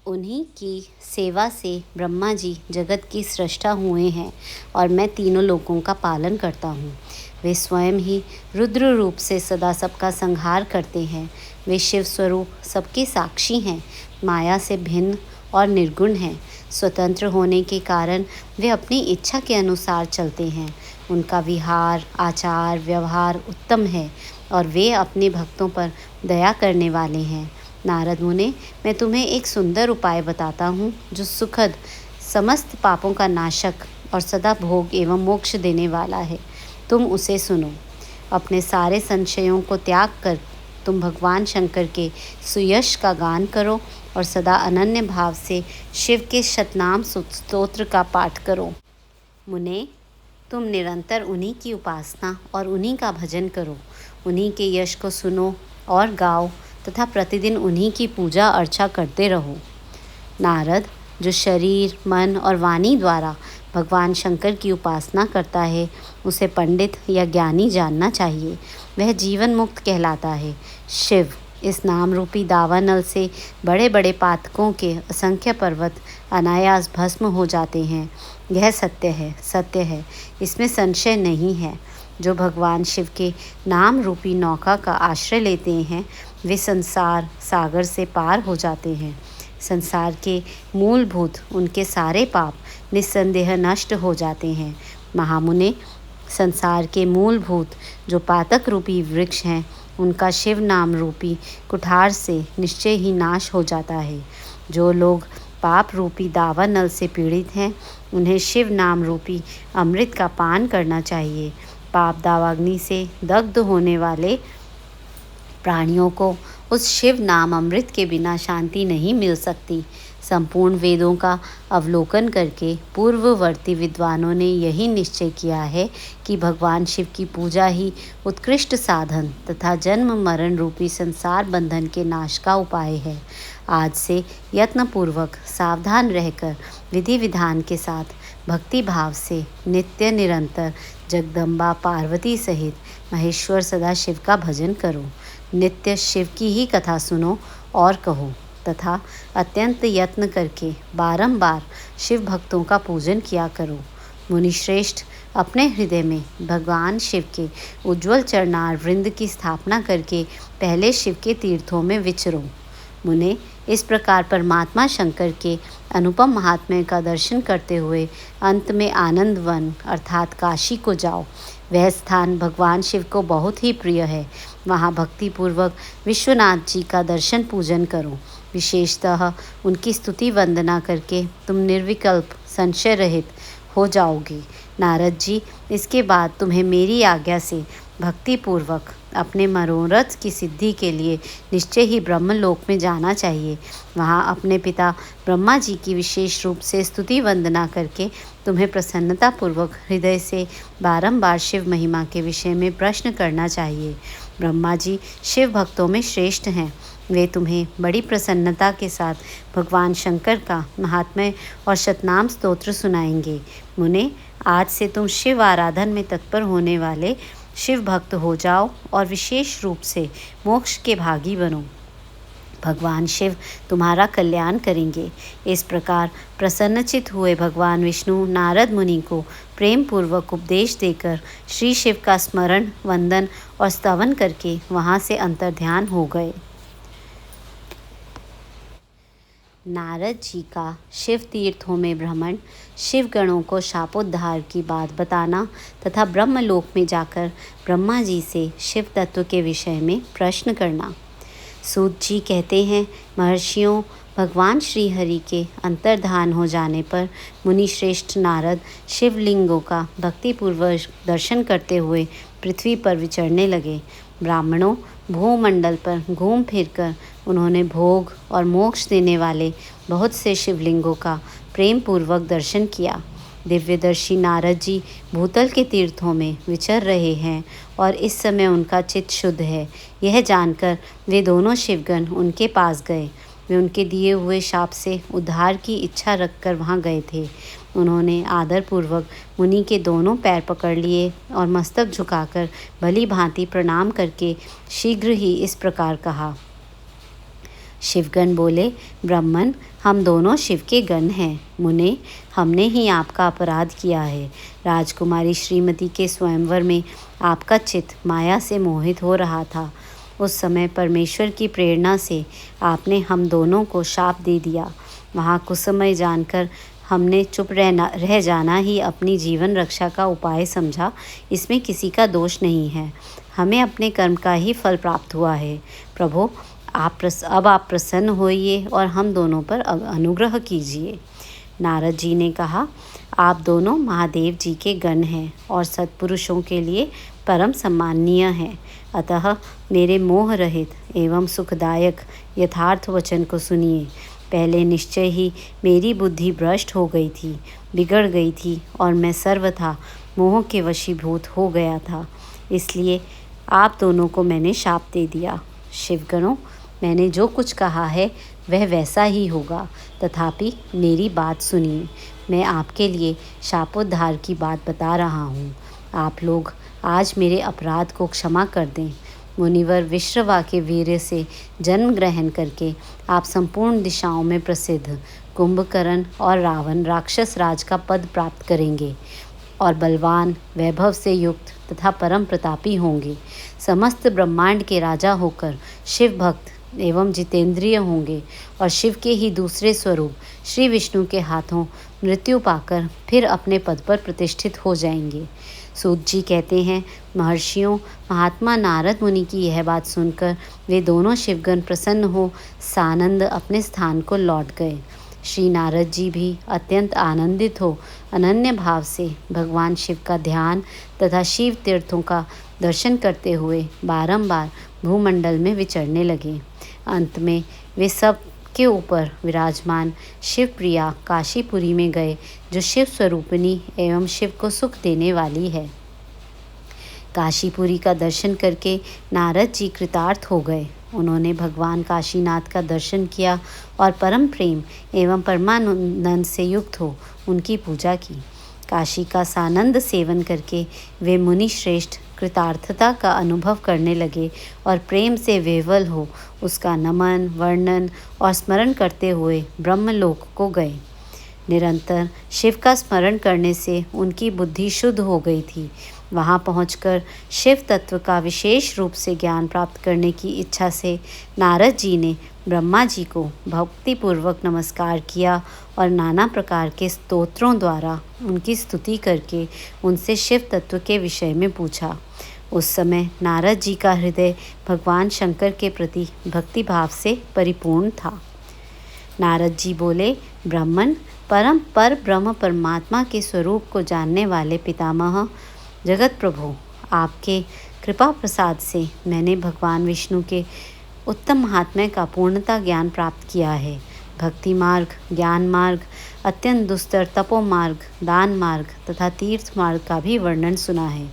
उन्हीं की सेवा से ब्रह्मा जी जगत की सृष्टा हुए हैं और मैं तीनों लोकों का पालन करता हूँ। वे स्वयं ही रुद्र रूप से सदा सबका संहार करते हैं। वे शिव स्वरूप सबके साक्षी हैं, माया से भिन्न और निर्गुण हैं। स्वतंत्र होने के कारण वे अपनी इच्छा के अनुसार चलते हैं। उनका विहार, आचार, व्यवहार उत्तम है और वे अपने भक्तों पर दया करने वाले हैं। नारद मुने, मैं तुम्हें एक सुंदर उपाय बताता हूँ जो सुखद, समस्त पापों का नाशक और सदा भोग एवं मोक्ष देने वाला है। तुम उसे सुनो। अपने सारे संशयों को त्याग कर तुम भगवान शंकर के सुयश का गान करो और सदा अनन्य भाव से शिव के शतनाम स्तोत्र का पाठ करो। मुने, तुम निरंतर उन्हीं की उपासना और उन्हीं का भजन करो। उन्हीं के यश को सुनो और गाओ तथा प्रतिदिन उन्हीं की पूजा अर्चा करते रहो। नारद, जो शरीर, मन और वाणी द्वारा भगवान शंकर की उपासना करता है, उसे पंडित या ज्ञानी जानना चाहिए। वह जीवन मुक्त कहलाता है। शिव इस नाम रूपी दावानल से बड़े बड़े पातकों के असंख्य पर्वत अनायास भस्म हो जाते हैं। यह सत्य है, सत्य है, इसमें संशय नहीं है। जो भगवान शिव के नाम रूपी नौका का आश्रय लेते हैं, वे संसार सागर से पार हो जाते हैं। संसार के मूलभूत उनके सारे पाप निस्संदेह नष्ट हो जाते हैं। महामुने, संसार के मूलभूत जो पातक रूपी वृक्ष हैं, उनका शिव नाम रूपी कुठार से निश्चय ही नाश हो जाता है। जो लोग पाप रूपी दावानल से पीड़ित हैं, उन्हें शिव नाम रूपी अमृत का पान करना चाहिए। पाप दावाग्नि से दग्ध होने वाले प्राणियों को उस शिव नाम अमृत के बिना शांति नहीं मिल सकती। संपूर्ण वेदों का अवलोकन करके पूर्ववर्ती विद्वानों ने यही निश्चय किया है कि भगवान शिव की पूजा ही उत्कृष्ट साधन तथा जन्म मरण रूपी संसार बंधन के नाश का उपाय है। आज से यत्नपूर्वक सावधान रहकर विधि विधान के साथ भक्ति भाव से नित्य निरंतर जगदम्बा पार्वती सहित महेश्वर सदाशिव का भजन करो। नित्य शिव की ही कथा सुनो और कहो तथा अत्यंत यत्न करके बारंबार शिव भक्तों का पूजन किया करो। मुनिश्रेष्ठ, अपने हृदय में भगवान शिव के उज्ज्वल चरणार वृंद की स्थापना करके पहले शिव के तीर्थों में विचरो। मुने, इस प्रकार परमात्मा शंकर के अनुपम महात्म्य का दर्शन करते हुए अंत में आनंद वन अर्थात काशी को जाओ। वह स्थान भगवान शिव को बहुत ही प्रिय है। वहाँ भक्तिपूर्वक विश्वनाथ जी का दर्शन पूजन करो। विशेषतः उनकी स्तुति वंदना करके तुम निर्विकल्प संशय रहित हो जाओगे। नारद जी, इसके बाद तुम्हें मेरी आज्ञा से भक्तिपूर्वक अपने मनोरथ की सिद्धि के लिए निश्चय ही ब्रह्मलोक में जाना चाहिए। वहाँ अपने पिता ब्रह्मा जी की विशेष रूप से स्तुति वंदना करके तुम्हें प्रसन्नतापूर्वक हृदय से बारंबार शिव महिमा के विषय में प्रश्न करना चाहिए। ब्रह्मा जी शिव भक्तों में श्रेष्ठ हैं। वे तुम्हें बड़ी प्रसन्नता के साथ भगवान शंकर का महात्म्य और शतनाम स्तोत्र सुनाएंगे। मुने, आज से तुम शिव आराधन में तत्पर होने वाले शिव भक्त हो जाओ और विशेष रूप से मोक्ष के भागी बनो। भगवान शिव तुम्हारा कल्याण करेंगे। इस प्रकार प्रसन्नचित हुए भगवान विष्णु नारद मुनि को प्रेम पूर्वक उपदेश देकर श्री शिव का स्मरण, वंदन और स्तवन करके वहाँ से अंतर्ध्यान हो गए। नारद जी का शिव तीर्थों में भ्रमण, शिव गणों को शापोद्धार की बात बताना तथा ब्रह्मलोक में जाकर ब्रह्मा जी से शिव तत्व के विषय में प्रश्न करना। सूत जी कहते हैं, महर्षियों, भगवान श्री हरि के अंतर्धान हो जाने पर मुनि श्रेष्ठ नारद शिवलिंगों का भक्तिपूर्वक दर्शन करते हुए पृथ्वी पर विचरने लगे। ब्राह्मणों, भूमंडल पर घूम फिरकर उन्होंने भोग और मोक्ष देने वाले बहुत से शिवलिंगों का प्रेम पूर्वक दर्शन किया। दिव्यदर्शी नारद जी भूतल के तीर्थों में विचर रहे हैं और इस समय उनका चित्त शुद्ध है, यह जानकर वे दोनों शिवगण उनके पास गए। वे उनके दिए हुए शाप से उद्धार की इच्छा रखकर वहाँ गए थे। उन्होंने आदरपूर्वक मुनि के दोनों पैर पकड़ लिए और मस्तक झुकाकर भली भांति प्रणाम करके शीघ्र ही इस प्रकार कहा। शिवगण बोले, ब्राह्मण, हम दोनों शिव के गण हैं। मुने, हमने ही आपका अपराध किया है। राजकुमारी श्रीमती के स्वयंवर में आपका चित्त माया से मोहित हो रहा था। उस समय परमेश्वर की प्रेरणा से आपने हम दोनों को शाप दे दिया। वहाँ कुसमय जानकर हमने चुप रह जाना ही अपनी जीवन रक्षा का उपाय समझा। इसमें किसी का दोष नहीं है। हमें अपने कर्म का ही फल प्राप्त हुआ है। प्रभु, अब आप प्रसन्न होइए और हम दोनों पर अनुग्रह कीजिए। नारद जी ने कहा, आप दोनों महादेव जी के गण हैं और सत्पुरुषों के लिए परम सम्माननीय हैं। अतः मेरे मोह रहित एवं सुखदायक यथार्थ वचन को सुनिए। पहले निश्चय ही मेरी बुद्धि भ्रष्ट हो गई थी, बिगड़ गई थी और मैं सर्वथा मोह के वशीभूत हो गया था। इसलिए आप दोनों को मैंने शाप दे दिया। शिवगणों, मैंने जो कुछ कहा है वह वैसा ही होगा, तथापि मेरी बात सुनिए। मैं आपके लिए शापोद्धार की बात बता रहा हूँ। आप लोग आज मेरे अपराध को क्षमा कर दें। मुनिवर विश्रवा के वीर्य से जन्म ग्रहण करके आप संपूर्ण दिशाओं में प्रसिद्ध कुंभकर्ण और रावण राक्षस राज का पद प्राप्त करेंगे और बलवान, वैभव से युक्त तथा परम प्रतापी होंगे। समस्त ब्रह्मांड के राजा होकर शिव भक्त एवं जितेंद्रिय होंगे और शिव के ही दूसरे स्वरूप श्री विष्णु के हाथों मृत्यु पाकर फिर अपने पद पर प्रतिष्ठित हो जाएंगे। सूत जी कहते हैं, महर्षियों, महात्मा नारद मुनि की यह बात सुनकर वे दोनों शिवगण प्रसन्न हो सानंद अपने स्थान को लौट गए। श्री नारद जी भी अत्यंत आनंदित हो अनन्य भाव से भगवान शिव का ध्यान तथा शिव तीर्थों का दर्शन करते हुए बारंबार भूमंडल में विचरने लगे। अंत में वे सब के ऊपर विराजमान शिवप्रिया काशीपुरी में गए, जो शिव स्वरूपिणी एवं शिव को सुख देने वाली है। काशीपुरी का दर्शन करके नारद जी कृतार्थ हो गए। उन्होंने भगवान काशीनाथ का दर्शन किया और परम प्रेम एवं परमानंद से युक्त हो उनकी पूजा की। काशी का सानंद सेवन करके वे मुनि श्रेष्ठ कृतार्थता का अनुभव करने लगे और प्रेम से विह्वल हो उसका नमन, वर्णन और स्मरण करते हुए ब्रह्मलोक को गए। निरंतर शिव का स्मरण करने से उनकी बुद्धि शुद्ध हो गई थी। वहाँ पहुंचकर शिव तत्व का विशेष रूप से ज्ञान प्राप्त करने की इच्छा से नारद जी ने ब्रह्मा जी को भक्तिपूर्वक नमस्कार किया और नाना प्रकार के स्तोत्रों द्वारा उनकी स्तुति करके उनसे शिव तत्व के विषय में पूछा। उस समय नारद जी का हृदय भगवान शंकर के प्रति भक्तिभाव से परिपूर्ण था। नारद जी बोले, ब्राह्मण, पर ब्रह्म परमात्मा के स्वरूप को जानने वाले पितामह जगत प्रभु, आपके कृपा प्रसाद से मैंने भगवान विष्णु के उत्तम महात्म्य का पूर्णता ज्ञान प्राप्त किया है। भक्ति मार्ग, ज्ञान मार्ग, अत्यंत दुस्तर तपो मार्ग, दान मार्ग तथा तीर्थ मार्ग का भी वर्णन सुना है,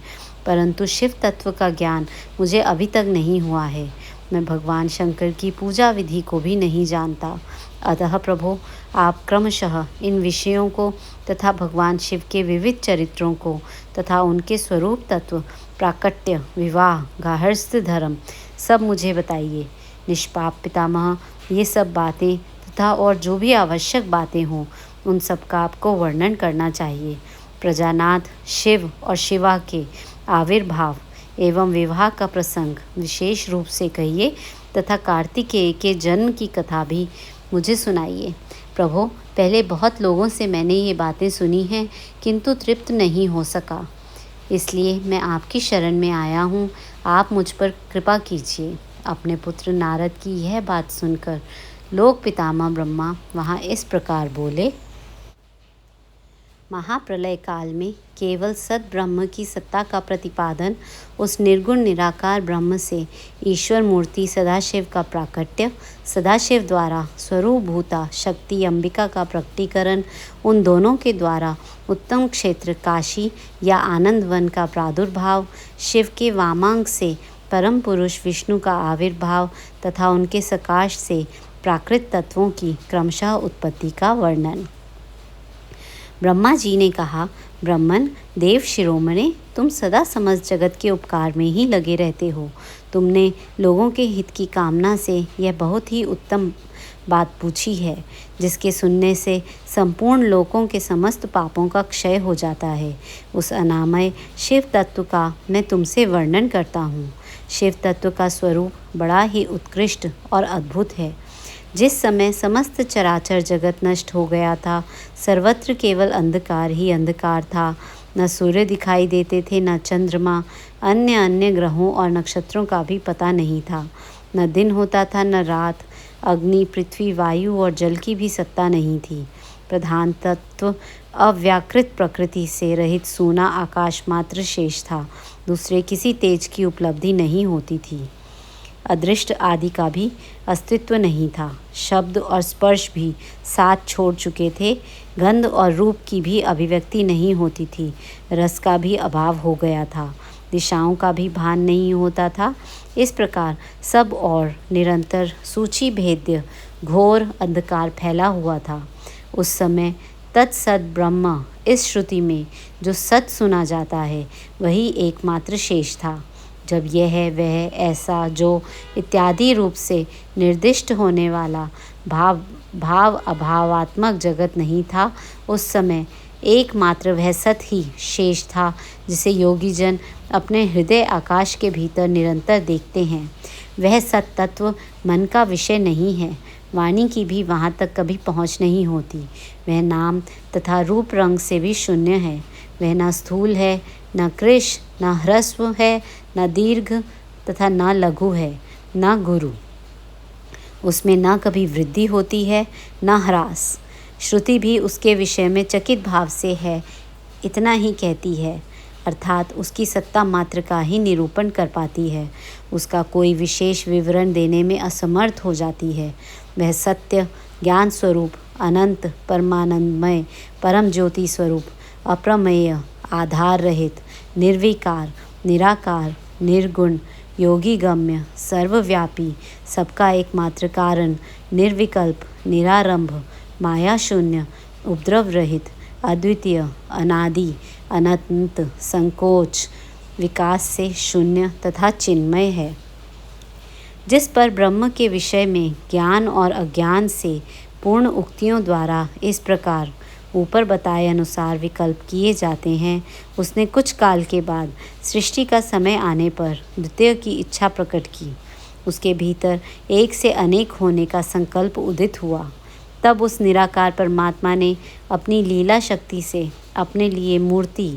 परंतु शिव तत्व का ज्ञान मुझे अभी तक नहीं हुआ है। मैं भगवान शंकर की पूजा विधि को भी नहीं जानता। अतः प्रभु, आप क्रमशः इन विषयों को तथा भगवान शिव के विविध चरित्रों को तथा उनके स्वरूप तत्व, प्राकट्य, विवाह, गार्हस्थ्य धर्म सब मुझे बताइए। निष्पाप पितामह, ये सब बातें तथा और जो भी आवश्यक बातें हों उन सब का आपको वर्णन करना चाहिए। प्रजानाथ शिव और शिवा के आविर्भाव एवं विवाह का प्रसंग विशेष रूप से कहिए तथा कार्तिकेय के जन्म की कथा भी मुझे सुनाइए। प्रभु, पहले बहुत लोगों से मैंने ये बातें सुनी हैं, किंतु तृप्त नहीं हो सका, इसलिए मैं आपकी शरण में आया हूँ। आप मुझ पर कृपा कीजिए। अपने पुत्र नारद की यह बात सुनकर लोक पितामह ब्रह्मा वहाँ इस प्रकार बोले। महाप्रलय काल में केवल सद ब्रह्म की सत्ता का प्रतिपादन, उस निर्गुण निराकार ब्रह्म से ईश्वर मूर्ति सदाशिव का प्राकट्य, सदाशिव द्वारा स्वरूपभूता शक्ति अंबिका का प्रकटीकरण, उन दोनों के द्वारा उत्तम क्षेत्र काशी या आनंद वन का प्रादुर्भाव, शिव के वामांग से परम पुरुष विष्णु का आविर्भाव तथा उनके सकाश से प्राकृत तत्वों की क्रमशः उत्पत्ति का वर्णन। ब्रह्मा जी ने कहा, ब्रह्मन देव शिरोमणे, तुम सदा समस्त जगत के उपकार में ही लगे रहते हो। तुमने लोगों के हित की कामना से यह बहुत ही उत्तम बात पूछी है, जिसके सुनने से संपूर्ण लोकों के समस्त पापों का क्षय हो जाता है। उस अनामय शिव तत्व का मैं तुमसे वर्णन करता हूँ। शिव तत्व का स्वरूप बड़ा ही उत्कृष्ट और अद्भुत है। जिस समय समस्त चराचर जगत नष्ट हो गया था, सर्वत्र केवल अंधकार ही अंधकार था। न सूर्य दिखाई देते थे, न चंद्रमा, अन्य ग्रहों और नक्षत्रों का भी पता नहीं था। न दिन होता था न रात। अग्नि, पृथ्वी, वायु और जल की भी सत्ता नहीं थी। प्रधान तत्व अव्याकृत प्रकृति से रहित सूना आकाश मात्र शेष था। दूसरे किसी तेज की उपलब्धि नहीं होती थी। अदृष्ट आदि का भी अस्तित्व नहीं था। शब्द और स्पर्श भी साथ छोड़ चुके थे। गंध और रूप की भी अभिव्यक्ति नहीं होती थी। रस का भी अभाव हो गया था। दिशाओं का भी भान नहीं होता था। इस प्रकार सब और निरंतर सूची भेद्य घोर अंधकार फैला हुआ था। उस समय तत्सद ब्रह्म, इस श्रुति में जो सत सुना जाता है, वही एकमात्र शेष था। जब यह वह ऐसा जो इत्यादि रूप से निर्दिष्ट होने वाला भाव अभावात्मक जगत नहीं था, उस समय एकमात्र वह सत ही शेष था, जिसे योगी जन अपने हृदय आकाश के भीतर निरंतर देखते हैं। वह सत तत्व मन का विषय नहीं है। वाणी की भी वहाँ तक कभी पहुँच नहीं होती। वह नाम तथा रूप रंग से भी शून्य है। वह न स्थूल है, न कृश, न ह्रस्व है, न दीर्घ तथा न लघु है, न गुरु। उसमें न कभी वृद्धि होती है, न ह्रास। श्रुति भी उसके विषय में चकित भाव से है, इतना ही कहती है, अर्थात उसकी सत्ता मात्र का ही निरूपण कर पाती है। उसका कोई विशेष विवरण देने में असमर्थ हो जाती है। वह सत्य, ज्ञान स्वरूप, अनंत, परमानंदमय, परम ज्योति स्वरूप, अप्रमेय, आधार रहित, निर्विकार, निराकार, निर्गुण, योगी गम्य, सर्वव्यापी, सबका एकमात्र कारण, निर्विकल्प, निरारंभ, माया शून्य, उपद्रव रहित, अद्वितीय, अनादि, अनंत, संकोच, विकास से शून्य तथा चिन्मय है। जिस पर ब्रह्म के विषय में ज्ञान और अज्ञान से पूर्ण उक्तियों द्वारा इस प्रकार ऊपर बताए अनुसार विकल्प किए जाते हैं, उसने कुछ काल के बाद सृष्टि का समय आने पर द्वितीय की इच्छा प्रकट की। उसके भीतर एक से अनेक होने का संकल्प उदित हुआ। तब उस निराकार परमात्मा ने अपनी लीला शक्ति से अपने लिए मूर्ति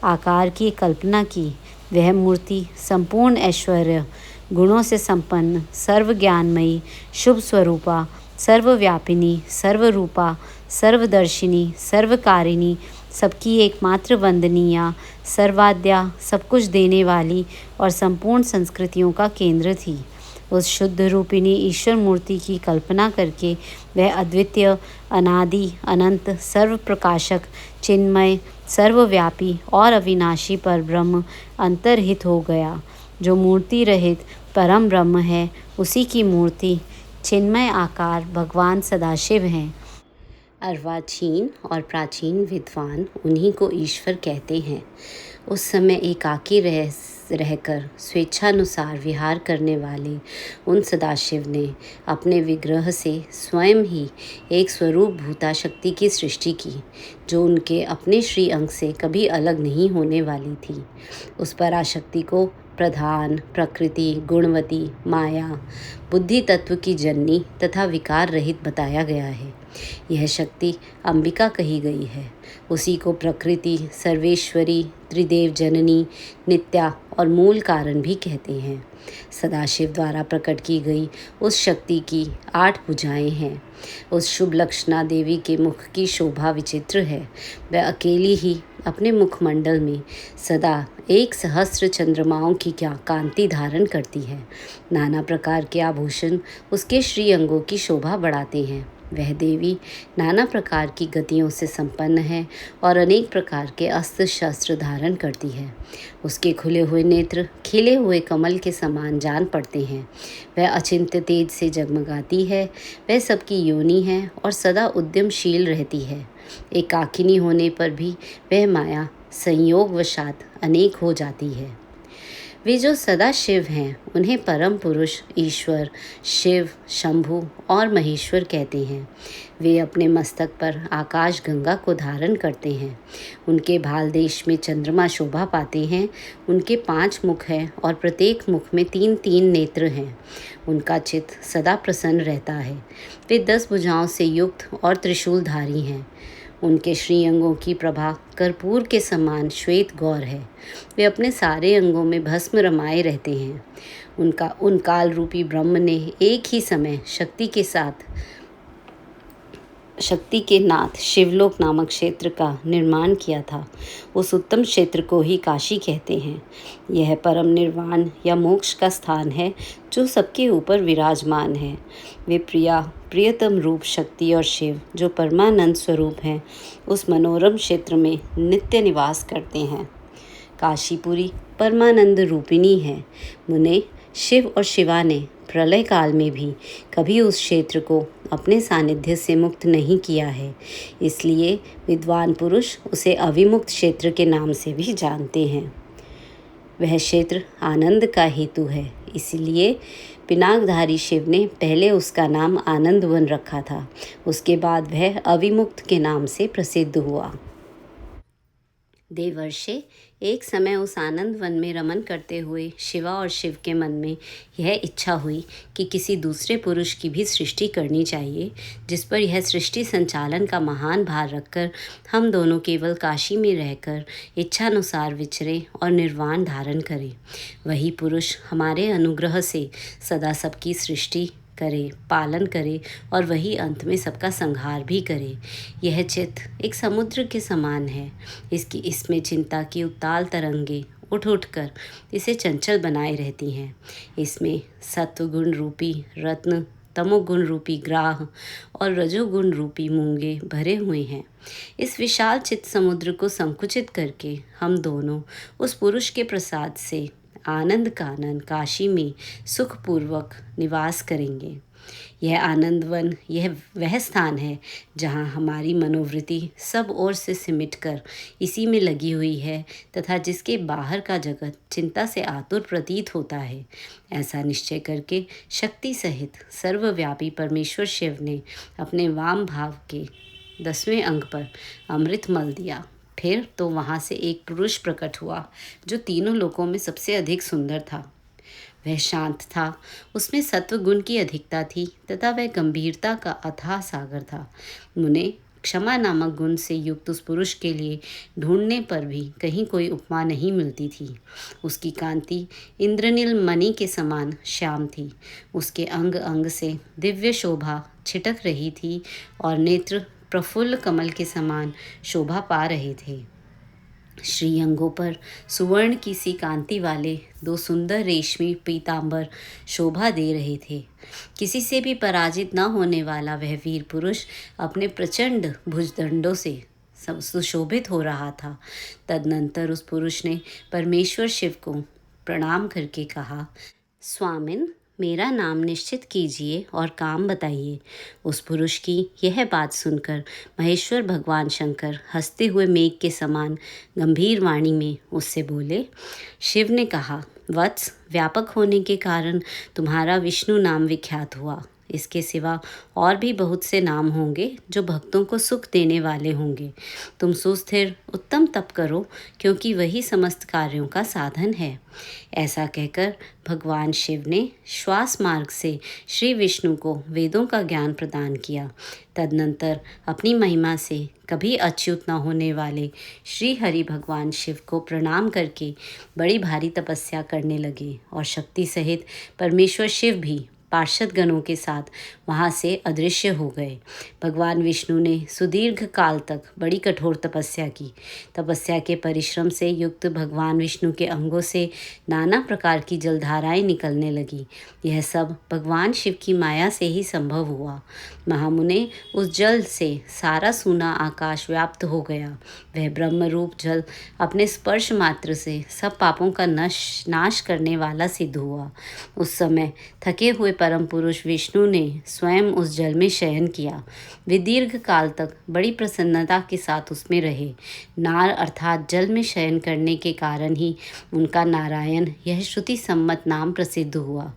आकार की कल्पना की। वह मूर्ति संपूर्ण ऐश्वर्य गुणों से संपन्न, सर्वज्ञानमयी, शुभ स्वरूपा, सर्वव्यापिनी, सर्वरूपा, सर्वदर्शिनी, सर्वकारिणी, सबकी एकमात्र वंदनीया, सर्वाद्या, सब कुछ देने वाली और संपूर्ण संस्कृतियों का केंद्र थी। उस शुद्ध रूपिणी ईश्वर मूर्ति की कल्पना करके वह अद्वितीय, अनादि, अनंत, सर्व प्रकाशक, चिन्मय, सर्वव्यापी और अविनाशी पर ब्रह्म अंतर्हित हो गया। जो मूर्ति रहित परम ब्रह्म है, उसी की मूर्ति चिन्मय आकार भगवान सदाशिव हैं। अर्वाचीन और प्राचीन विद्वान उन्हीं को ईश्वर कहते हैं। उस समय एकाकी रहकर स्वेच्छानुसार विहार करने वाले उन सदाशिव ने अपने विग्रह से स्वयं ही एक स्वरूप भूता शक्ति की सृष्टि की, जो उनके अपने श्री अंग से कभी अलग नहीं होने वाली थी। उस पराशक्ति को प्रधान, प्रकृति, गुणवती, माया, बुद्धि तत्व की जननी तथा विकार रहित बताया गया है। यह शक्ति अंबिका कही गई है। उसी को प्रकृति, सर्वेश्वरी, त्रिदेव जननी, नित्या और मूल कारण भी कहते हैं। सदाशिव द्वारा प्रकट की गई उस शक्ति की 8 भुजाएं हैं। उस शुभ लक्षणा देवी के मुख की शोभा विचित्र है। वह अकेली ही अपने मुखमंडल में सदा 1 सहस्र चंद्रमाओं की क्या कांति धारण करती है। नाना प्रकार के आभूषण उसके श्री अंगों की शोभा बढ़ाते हैं। वह देवी नाना प्रकार की गतियों से संपन्न है और अनेक प्रकार के अस्त्र शस्त्र धारण करती है। उसके खुले हुए नेत्र खिले हुए कमल के समान जान पड़ते हैं। वह अचिंत्य तेज से जगमगाती है। वह सबकी योनि है और सदा उद्यमशील रहती है। एकाकिनी होने पर भी वह माया संयोगवशात अनेक हो जाती है। वे जो सदा शिव हैं उन्हें परम पुरुष, ईश्वर, शिव, शंभु और महेश्वर कहते हैं। वे अपने मस्तक पर आकाश गंगा को धारण करते हैं। उनके भाल देश में चंद्रमा शोभा पाते हैं। उनके 5 मुख हैं और प्रत्येक मुख में 3-3 नेत्र हैं। उनका चित्त सदा प्रसन्न रहता है। वे 10 भुजाओं से युक्त और त्रिशूलधारी हैं। उनके श्री अंगों की प्रभा कर्पूर के समान श्वेत गौर है। वे अपने सारे अंगों में भस्म रमाए रहते हैं। उन काल रूपी ब्रह्म ने एक ही समय शक्ति के नाथ शिवलोक नामक क्षेत्र का निर्माण किया था। उस उत्तम क्षेत्र को ही काशी कहते हैं। यह परम निर्वाण या मोक्ष का स्थान है जो सबके ऊपर विराजमान है। वे प्रियतम रूप शक्ति और शिव जो परमानंद स्वरूप हैं उस मनोरम क्षेत्र में नित्य निवास करते हैं। काशीपुरी परमानंद रूपिणी है। मुने, शिव और शिवा ने प्रलय काल में भी कभी उस क्षेत्र को अपने सानिध्य से मुक्त नहीं किया है। इसलिए विद्वान पुरुष उसे अविमुक्त क्षेत्र के नाम से भी जानते हैं। वह क्षेत्र आनंद का हेतु है। इसलिए पिनाकधारी शिव ने पहले उसका नाम आनंदवन रखा था। उसके बाद वह अविमुक्त के नाम से प्रसिद्ध हुआ। देवर्षे, एक समय उस आनंद वन में रमन करते हुए शिवा और शिव के मन में यह इच्छा हुई कि किसी दूसरे पुरुष की भी सृष्टि करनी चाहिए जिस पर यह सृष्टि संचालन का महान भार रखकर हम दोनों केवल काशी में रहकर इच्छानुसार विचरें और निर्वाण धारण करें। वही पुरुष हमारे अनुग्रह से सदा सबकी सृष्टि करे, पालन करे और वही अंत में सबका संहार भी करे। यह चित्त एक समुद्र के समान है। इसमें चिंता की उत्ताल तरंगे उठ कर इसे चंचल बनाए रहती हैं। इसमें सत्वगुण रूपी रत्न, तमोगुण रूपी ग्राह और रजोगुण रूपी मूंगे भरे हुए हैं। इस विशाल चित्त समुद्र को संकुचित करके हम दोनों उस पुरुष के प्रसाद से आनंद कानन काशी में सुखपूर्वक निवास करेंगे। यह आनंदवन यह वह स्थान है जहाँ हमारी मनोवृत्ति सब ओर से सिमटकर इसी में लगी हुई है तथा जिसके बाहर का जगत चिंता से आतुर प्रतीत होता है। ऐसा निश्चय करके शक्ति सहित सर्वव्यापी परमेश्वर शिव ने अपने वाम भाव के 10वें अंग पर अमृत मल दिया। फिर तो वहाँ से एक पुरुष प्रकट हुआ जो तीनों लोकों में सबसे अधिक सुंदर था। वह शांत था, उसमें सत्व गुण की अधिकता थी तथा वह गंभीरता का अथाह सागर था। मुने, क्षमा नामक गुण से युक्त उस पुरुष के लिए ढूंढने पर भी कहीं कोई उपमा नहीं मिलती थी। उसकी कांति इंद्रनील मणि के समान श्याम थी। उसके अंग अंग से दिव्य शोभा छिटक रही थी और नेत्र प्रफुल्ल कमल के समान शोभा पा रहे थे। श्री अंगों पर सुवर्ण की सी कांति वाले 2 सुंदर रेशमी पीतांबर शोभा दे रहे थे। किसी से भी पराजित न होने वाला वह वीर पुरुष अपने प्रचंड भुजदंडों से सुशोभित हो रहा था। तदनंतर उस पुरुष ने परमेश्वर शिव को प्रणाम करके कहा, स्वामिन, मेरा नाम निश्चित कीजिए और काम बताइए। उस पुरुष की यह बात सुनकर महेश्वर भगवान शंकर हंसते हुए मेघ के समान गंभीर वाणी में उससे बोले। शिव ने कहा, वत्स, व्यापक होने के कारण तुम्हारा विष्णु नाम विख्यात हुआ। इसके सिवा और भी बहुत से नाम होंगे जो भक्तों को सुख देने वाले होंगे। तुम सुस्थिर उत्तम तप करो, क्योंकि वही समस्त कार्यों का साधन है। ऐसा कहकर भगवान शिव ने श्वास मार्ग से श्री विष्णु को वेदों का ज्ञान प्रदान किया। तदनंतर अपनी महिमा से कभी अच्युत न होने वाले श्री हरि भगवान शिव को प्रणाम करके बड़ी भारी तपस्या करने लगे और शक्ति सहित परमेश्वर शिव भी पार्षद गणों के साथ वहाँ से अदृश्य हो गए। भगवान विष्णु ने सुदीर्घ काल तक बड़ी कठोर तपस्या की। तपस्या के परिश्रम से युक्त भगवान विष्णु के अंगों से नाना प्रकार की जलधाराएं निकलने लगी। यह सब भगवान शिव की माया से ही संभव हुआ। महामुने, उस जल से सारा सूना आकाश व्याप्त हो गया। वह ब्रह्म रूप जल अपने स्पर्श मात्र से सब पापों का नाश करने वाला सिद्ध हुआ। उस समय थके हुए परम पुरुष विष्णु ने स्वयं उस जल में शयन किया। वे दीर्घ काल तक बड़ी प्रसन्नता के साथ उसमें रहे। नार अर्थात जल में शयन करने के कारण ही उनका नारायण यह श्रुति सम्मत नाम प्रसिद्ध हुआ।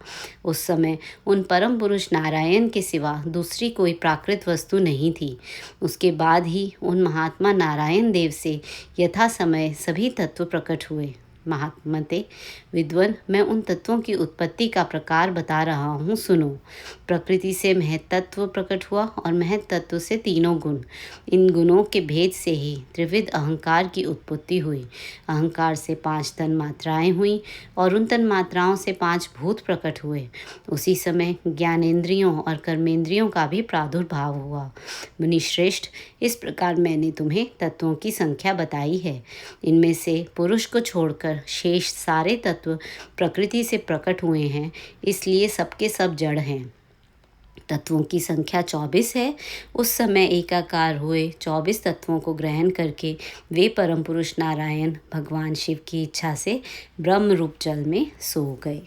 उस समय उन परम पुरुष नारायण के सिवा दूसरी कोई प्राकृत वस्तु नहीं थी। उसके बाद ही उन महात्मा नारायण देव से यथा समय सभी तत्व प्रकट हुए। महात्मते विद्वन, मैं उन तत्वों की उत्पत्ति का प्रकार बता रहा हूँ, सुनो। प्रकृति से महत्तत्व प्रकट हुआ और महत्तत्व से तीनों गुण। इन गुणों के भेद से ही त्रिविध अहंकार की उत्पत्ति हुई। अहंकार से 5 तन मात्राएं हुई और उन तन मात्राओं से 5 भूत प्रकट हुए। उसी समय ज्ञानेंद्रियों और कर्मेंद्रियों का भी प्रादुर्भाव हुआ। मुनिश्रेष्ठ, इस प्रकार मैंने तुम्हें तत्वों की संख्या बताई है। इनमें से पुरुष को छोड़कर शेष सारे तत्व प्रकृति से प्रकट हुए हैं, इसलिए सबके सब जड़ हैं। तत्वों की संख्या 24 है। उस समय एकाकार हुए 24 तत्वों को ग्रहण करके वे परम पुरुष नारायण भगवान शिव की इच्छा से ब्रह्म रूप जल में सो गए।